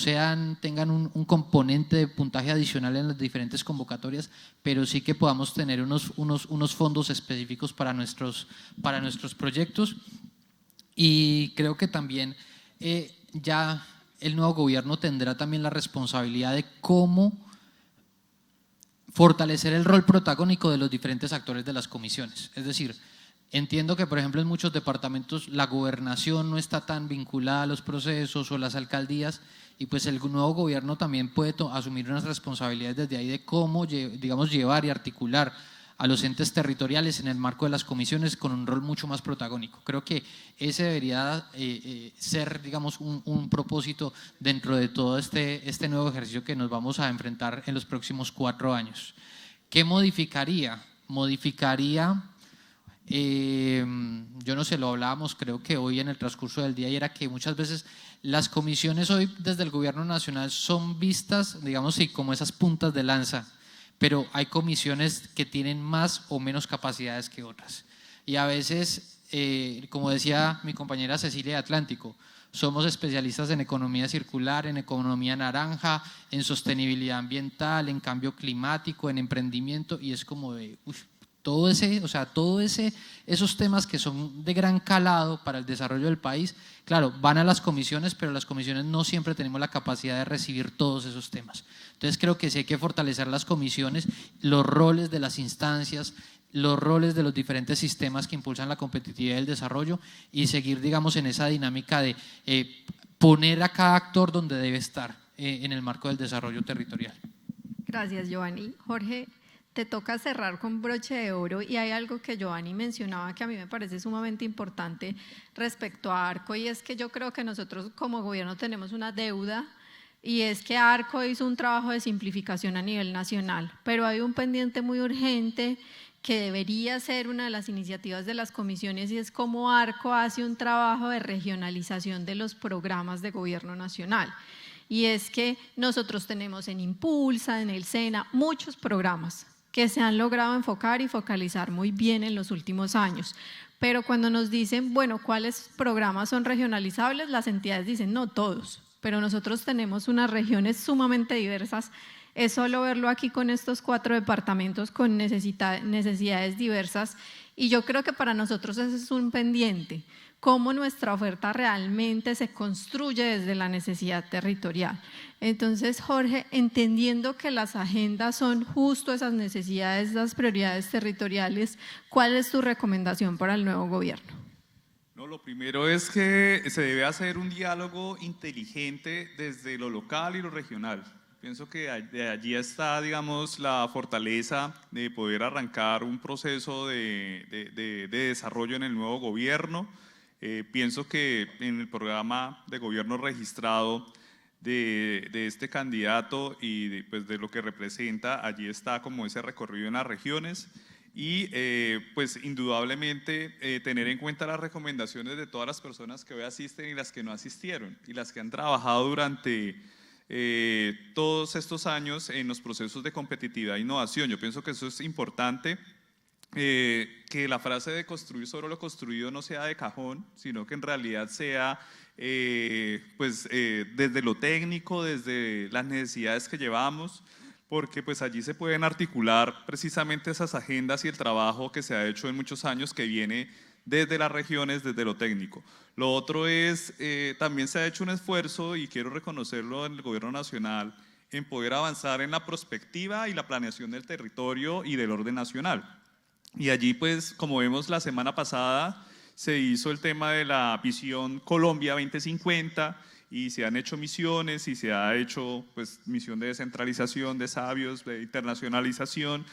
S5: tengan un componente de puntaje adicional en las diferentes convocatorias, pero sí que podamos tener unos fondos específicos para nuestros proyectos. Y creo que también ya el nuevo gobierno tendrá también la responsabilidad de cómo fortalecer el rol protagónico de los diferentes actores de las comisiones. Es decir, entiendo que, por ejemplo, en muchos departamentos la gobernación no está tan vinculada a los procesos, o las alcaldías, y pues el nuevo gobierno también puede asumir unas responsabilidades desde ahí de cómo, digamos, llevar y articular a los entes territoriales en el marco de las comisiones con un rol mucho más protagónico. Creo que ese debería ser, digamos, un propósito dentro de todo este nuevo ejercicio que nos vamos a enfrentar en los próximos 4 años. ¿Qué modificaría? Modificaría… yo no sé, lo hablábamos creo que hoy en el transcurso del día, y era que muchas veces las comisiones hoy desde el gobierno nacional son vistas, digamos, sí, como esas puntas de lanza, pero hay comisiones que tienen más o menos capacidades que otras, y a veces, como decía mi compañera Cecilia de Atlántico, somos especialistas en economía circular, en economía naranja, en sostenibilidad ambiental, en cambio climático, en emprendimiento, y es como de… todos esos temas que son de gran calado para el desarrollo del país, claro, van a las comisiones, pero las comisiones no siempre tenemos la capacidad de recibir todos esos temas. Entonces creo que sí hay que fortalecer las comisiones, los roles de las instancias, los roles de los diferentes sistemas que impulsan la competitividad y el desarrollo, y seguir, digamos, en esa dinámica de poner a cada actor donde debe estar en el marco del desarrollo territorial.
S2: Gracias, Giovanni. Jorge, te toca cerrar con broche de oro, y hay algo que Giovanni mencionaba que a mí me parece sumamente importante respecto a ARCO, y es que yo creo que nosotros como gobierno tenemos una deuda, y es que ARCO hizo un trabajo de simplificación a nivel nacional, pero hay un pendiente muy urgente que debería ser una de las iniciativas de las comisiones, y es cómo ARCO hace un trabajo de regionalización de los programas de gobierno nacional. Y es que nosotros tenemos en Impulsa, en el SENA, muchos programas que se han logrado enfocar y focalizar muy bien en los últimos años. Pero cuando nos dicen, bueno, ¿cuáles programas son regionalizables? Las entidades dicen, no todos, pero nosotros tenemos unas regiones sumamente diversas. Es solo verlo aquí con estos 4 departamentos con necesidades diversas, y yo creo que para nosotros ese es un pendiente, cómo nuestra oferta realmente se construye desde la necesidad territorial. Entonces, Jorge, entendiendo que las agendas son justo esas necesidades, las prioridades territoriales, ¿cuál es tu recomendación para el nuevo gobierno?
S4: No, lo primero es que se debe hacer un diálogo inteligente desde lo local y lo regional. Pienso que de allí está, digamos, la fortaleza de poder arrancar un proceso de desarrollo en el nuevo gobierno. Pienso que en el programa de gobierno registrado de este candidato y pues de lo que representa, allí está como ese recorrido en las regiones, y pues indudablemente tener en cuenta las recomendaciones de todas las personas que hoy asisten y las que no asistieron y las que han trabajado durante todos estos años en los procesos de competitividad e innovación. Yo pienso que eso es importante. Que la frase de construir sobre lo construido no sea de cajón, sino que en realidad sea desde lo técnico, desde las necesidades que llevamos. porque pues allí se pueden articular precisamente esas agendas y el trabajo que se ha hecho en muchos años que viene desde las regiones, desde lo técnico. Lo otro es, también se ha hecho un esfuerzo, y quiero reconocerlo en el gobierno nacional, en poder avanzar en la prospectiva y la planeación del territorio y del orden nacional. Y allí, pues, como vemos la semana pasada, se hizo el tema de la visión Colombia 2050, y se han hecho misiones y se ha hecho pues misión de descentralización, de sabios, de internacionalización,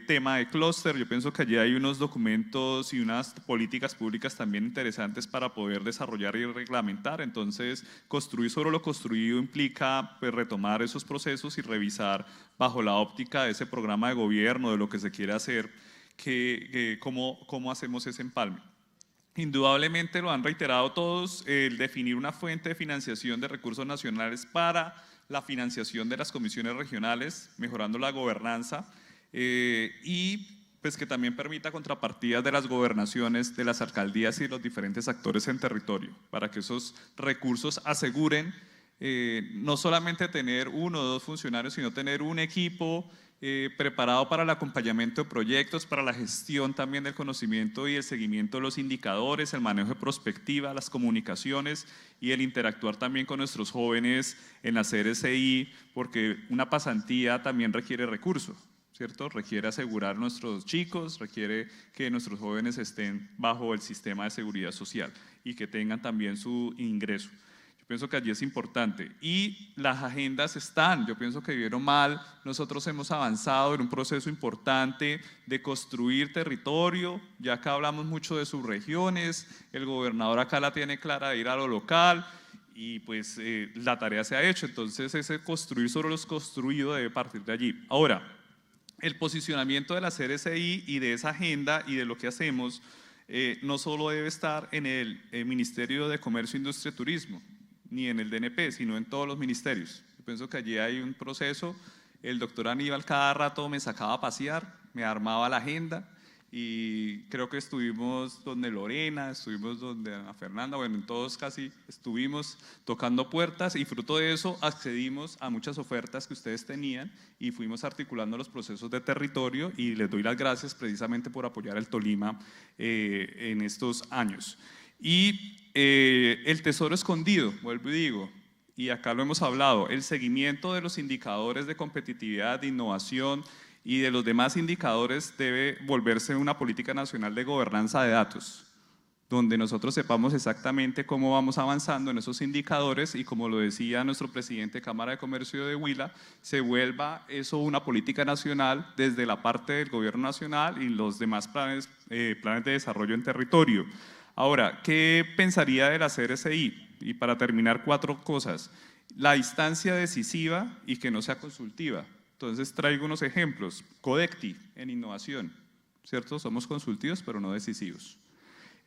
S4: tema de clúster. Yo pienso que allí hay unos documentos y unas políticas públicas también interesantes para poder desarrollar y reglamentar. Entonces, construir sobre lo construido implica pues retomar esos procesos y revisar bajo la óptica de ese programa de gobierno, de lo que se quiere hacer, cómo hacemos ese empalme. Indudablemente lo han reiterado todos, el definir una fuente de financiación de recursos nacionales para la financiación de las comisiones regionales, mejorando la gobernanza y pues que también permita contrapartidas de las gobernaciones, de las alcaldías y de los diferentes actores en territorio, para que esos recursos aseguren no solamente tener 1 o 2 funcionarios, sino tener un equipo preparado para el acompañamiento de proyectos, para la gestión también del conocimiento y el seguimiento de los indicadores, el manejo de prospectiva, las comunicaciones y el interactuar también con nuestros jóvenes en la CRCI, porque una pasantía también requiere recursos, ¿cierto? Requiere asegurar a nuestros chicos, requiere que nuestros jóvenes estén bajo el sistema de seguridad social y que tengan también su ingreso. Pienso que allí es importante. Y las agendas están, yo pienso que vieron mal, nosotros hemos avanzado en un proceso importante de construir territorio, ya acá hablamos mucho de subregiones, el gobernador acá la tiene clara de ir a lo local, y pues la tarea se ha hecho, entonces ese construir sobre los construidos debe partir de allí. Ahora, el posicionamiento de la CRCI y de esa agenda y de lo que hacemos no solo debe estar en el Ministerio de Comercio, Industria y Turismo, ni en el DNP, sino en todos los ministerios. Yo pienso que allí hay un proceso. El doctor Aníbal cada rato me sacaba a pasear, me armaba la agenda, y creo que estuvimos donde Lorena, estuvimos donde Ana Fernanda, bueno, en todos casi estuvimos tocando puertas, y fruto de eso accedimos a muchas ofertas que ustedes tenían y fuimos articulando los procesos de territorio, y les doy las gracias precisamente por apoyar al Tolima en estos años. Y el tesoro escondido, vuelvo y digo, y acá lo hemos hablado, el seguimiento de los indicadores de competitividad, de innovación y de los demás indicadores debe volverse una política nacional de gobernanza de datos, donde nosotros sepamos exactamente cómo vamos avanzando en esos indicadores, y como lo decía nuestro presidente de Cámara de Comercio de Huila, se vuelva eso una política nacional desde la parte del gobierno nacional y los demás planes de desarrollo en territorio. Ahora, ¿qué pensaría de la CRCI? Y para terminar, 4 cosas. La instancia decisiva y que no sea consultiva. Entonces traigo unos ejemplos. Codecti en innovación, ¿cierto? Somos consultivos pero no decisivos.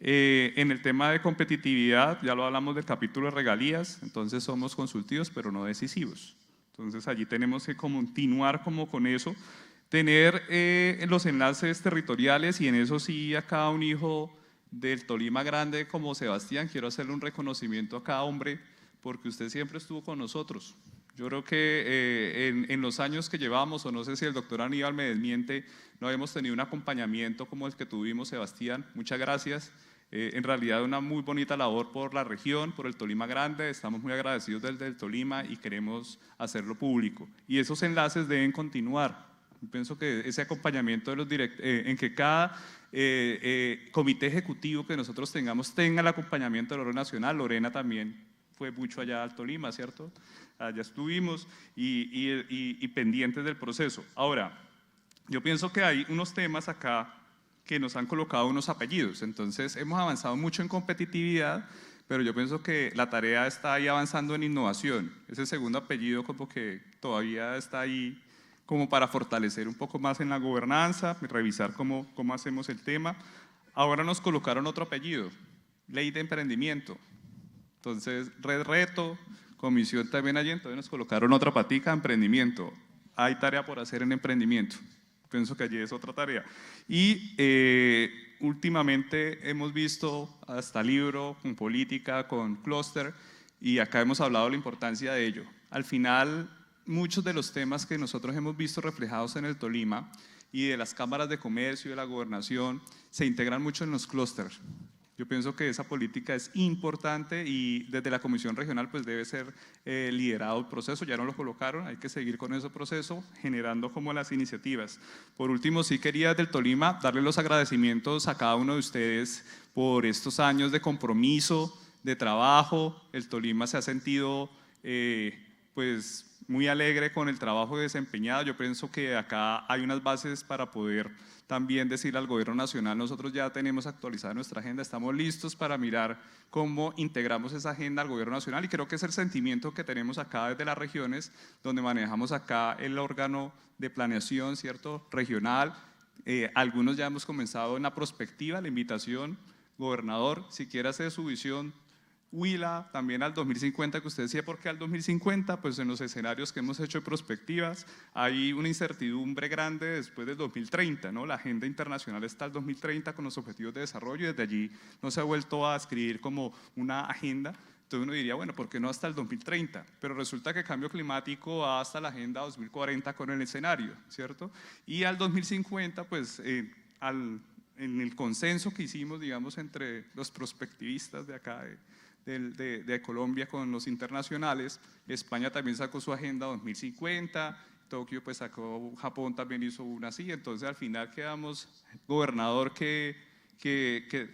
S4: En el tema de competitividad, ya lo hablamos del capítulo de regalías, entonces somos consultivos pero no decisivos. Entonces allí tenemos que continuar como con eso, tener los enlaces territoriales, y en eso sí a cada un hijo del Tolima Grande como Sebastián, quiero hacerle un reconocimiento a cada hombre, porque usted siempre estuvo con nosotros. Yo creo que en los años que llevamos, o no sé si el doctor Aníbal me desmiente, no hemos tenido un acompañamiento como el que tuvimos, Sebastián. Muchas gracias. En realidad una muy bonita labor por la región, por el Tolima Grande. Estamos muy agradecidos del Tolima y queremos hacerlo público. Y esos enlaces deben continuar. Yo pienso que ese acompañamiento de los en que cada comité ejecutivo que nosotros tengamos tenga el acompañamiento del orden nacional. Lorena también fue mucho allá al Tolima, ¿cierto? Allá estuvimos y pendientes del proceso. Ahora, yo pienso que hay unos temas acá que nos han colocado unos apellidos. Entonces, hemos avanzado mucho en competitividad, pero yo pienso que la tarea está ahí avanzando en innovación. Ese segundo apellido como que todavía está ahí como para fortalecer un poco más en la gobernanza, revisar cómo hacemos el tema. Ahora nos colocaron otro apellido, Ley de Emprendimiento. Entonces, Red Reto, comisión también allí, entonces nos colocaron otra patica, emprendimiento. Hay tarea por hacer en emprendimiento. Pienso que allí es otra tarea. Y últimamente hemos visto hasta libro con política, con clúster, y acá hemos hablado de la importancia de ello. Al final, muchos de los temas que nosotros hemos visto reflejados en el Tolima y de las cámaras de comercio y de la gobernación se integran mucho en los clústeres. Yo pienso que esa política es importante y desde la Comisión Regional pues debe ser liderado el proceso, ya no lo colocaron, hay que seguir con ese proceso generando como las iniciativas. Por último, sí quería desde el Tolima darle los agradecimientos a cada uno de ustedes por estos años de compromiso, de trabajo. El Tolima se ha sentido pues muy alegre con el trabajo desempeñado. Yo pienso que acá hay unas bases para poder también decirle al gobierno nacional, nosotros ya tenemos actualizada nuestra agenda, estamos listos para mirar cómo integramos esa agenda al gobierno nacional y creo que es el sentimiento que tenemos acá desde las regiones, donde manejamos acá el órgano de planeación, ¿cierto?, regional. Algunos ya hemos comenzado en la prospectiva, la invitación, gobernador, si quiere hacer su visión, Huila, también al 2050, que usted decía, ¿por qué al 2050? Pues en los escenarios que hemos hecho de prospectivas hay una incertidumbre grande después del 2030, ¿no? La agenda internacional está al 2030 con los objetivos de desarrollo y desde allí no se ha vuelto a escribir como una agenda. Entonces uno diría, bueno, ¿por qué no hasta el 2030? Pero resulta que el cambio climático va hasta la agenda 2040 con el escenario, ¿cierto? Y al 2050, pues en el consenso que hicimos, digamos, entre los prospectivistas de acá, de Colombia con los internacionales, España también sacó su agenda 2050, Tokio pues sacó, Japón también hizo una así, entonces al final quedamos, gobernador, que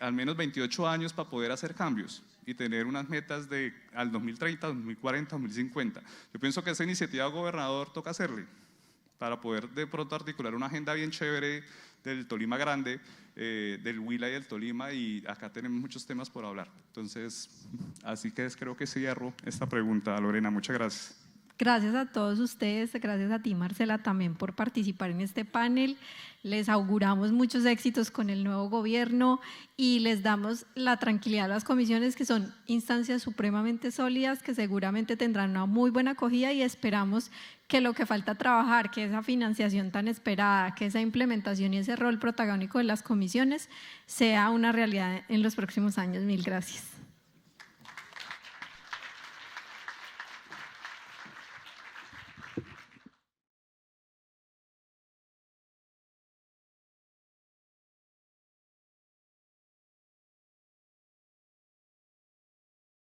S4: al menos 28 años para poder hacer cambios y tener unas metas de al 2030, 2040, 2050. Yo pienso que esa iniciativa, gobernador, toca hacerle para poder de pronto articular una agenda bien chévere del Tolima Grande, del Huila y del Tolima, y acá tenemos muchos temas por hablar. Entonces, así que creo que cierro esta pregunta, Lorena. Muchas gracias.
S2: Gracias a todos ustedes, gracias a ti, Marcela, también por participar en este panel. Les auguramos muchos éxitos con el nuevo gobierno y les damos la tranquilidad a las comisiones, que son instancias supremamente sólidas, que seguramente tendrán una muy buena acogida, y esperamos que lo que falta trabajar, que esa financiación tan esperada, que esa implementación y ese rol protagónico de las comisiones sea una realidad en los próximos años. Mil gracias.